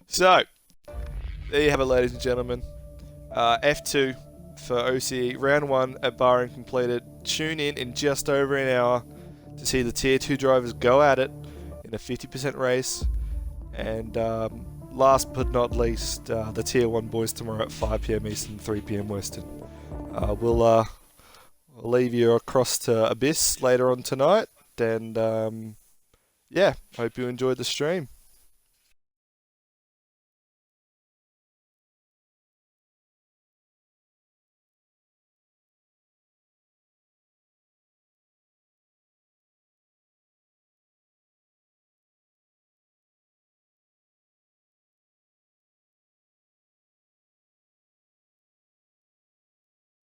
So, there you have it, ladies and gentlemen. F2 for OCE. Round 1 at Bahrain completed. Tune in just over an hour to see the Tier 2 drivers go at it in a 50% race. And last but not least, the Tier 1 boys tomorrow at 5 p.m. Eastern, 3 p.m. Western. We'll leave you across to Abyss later on tonight. And yeah, hope you enjoyed the stream.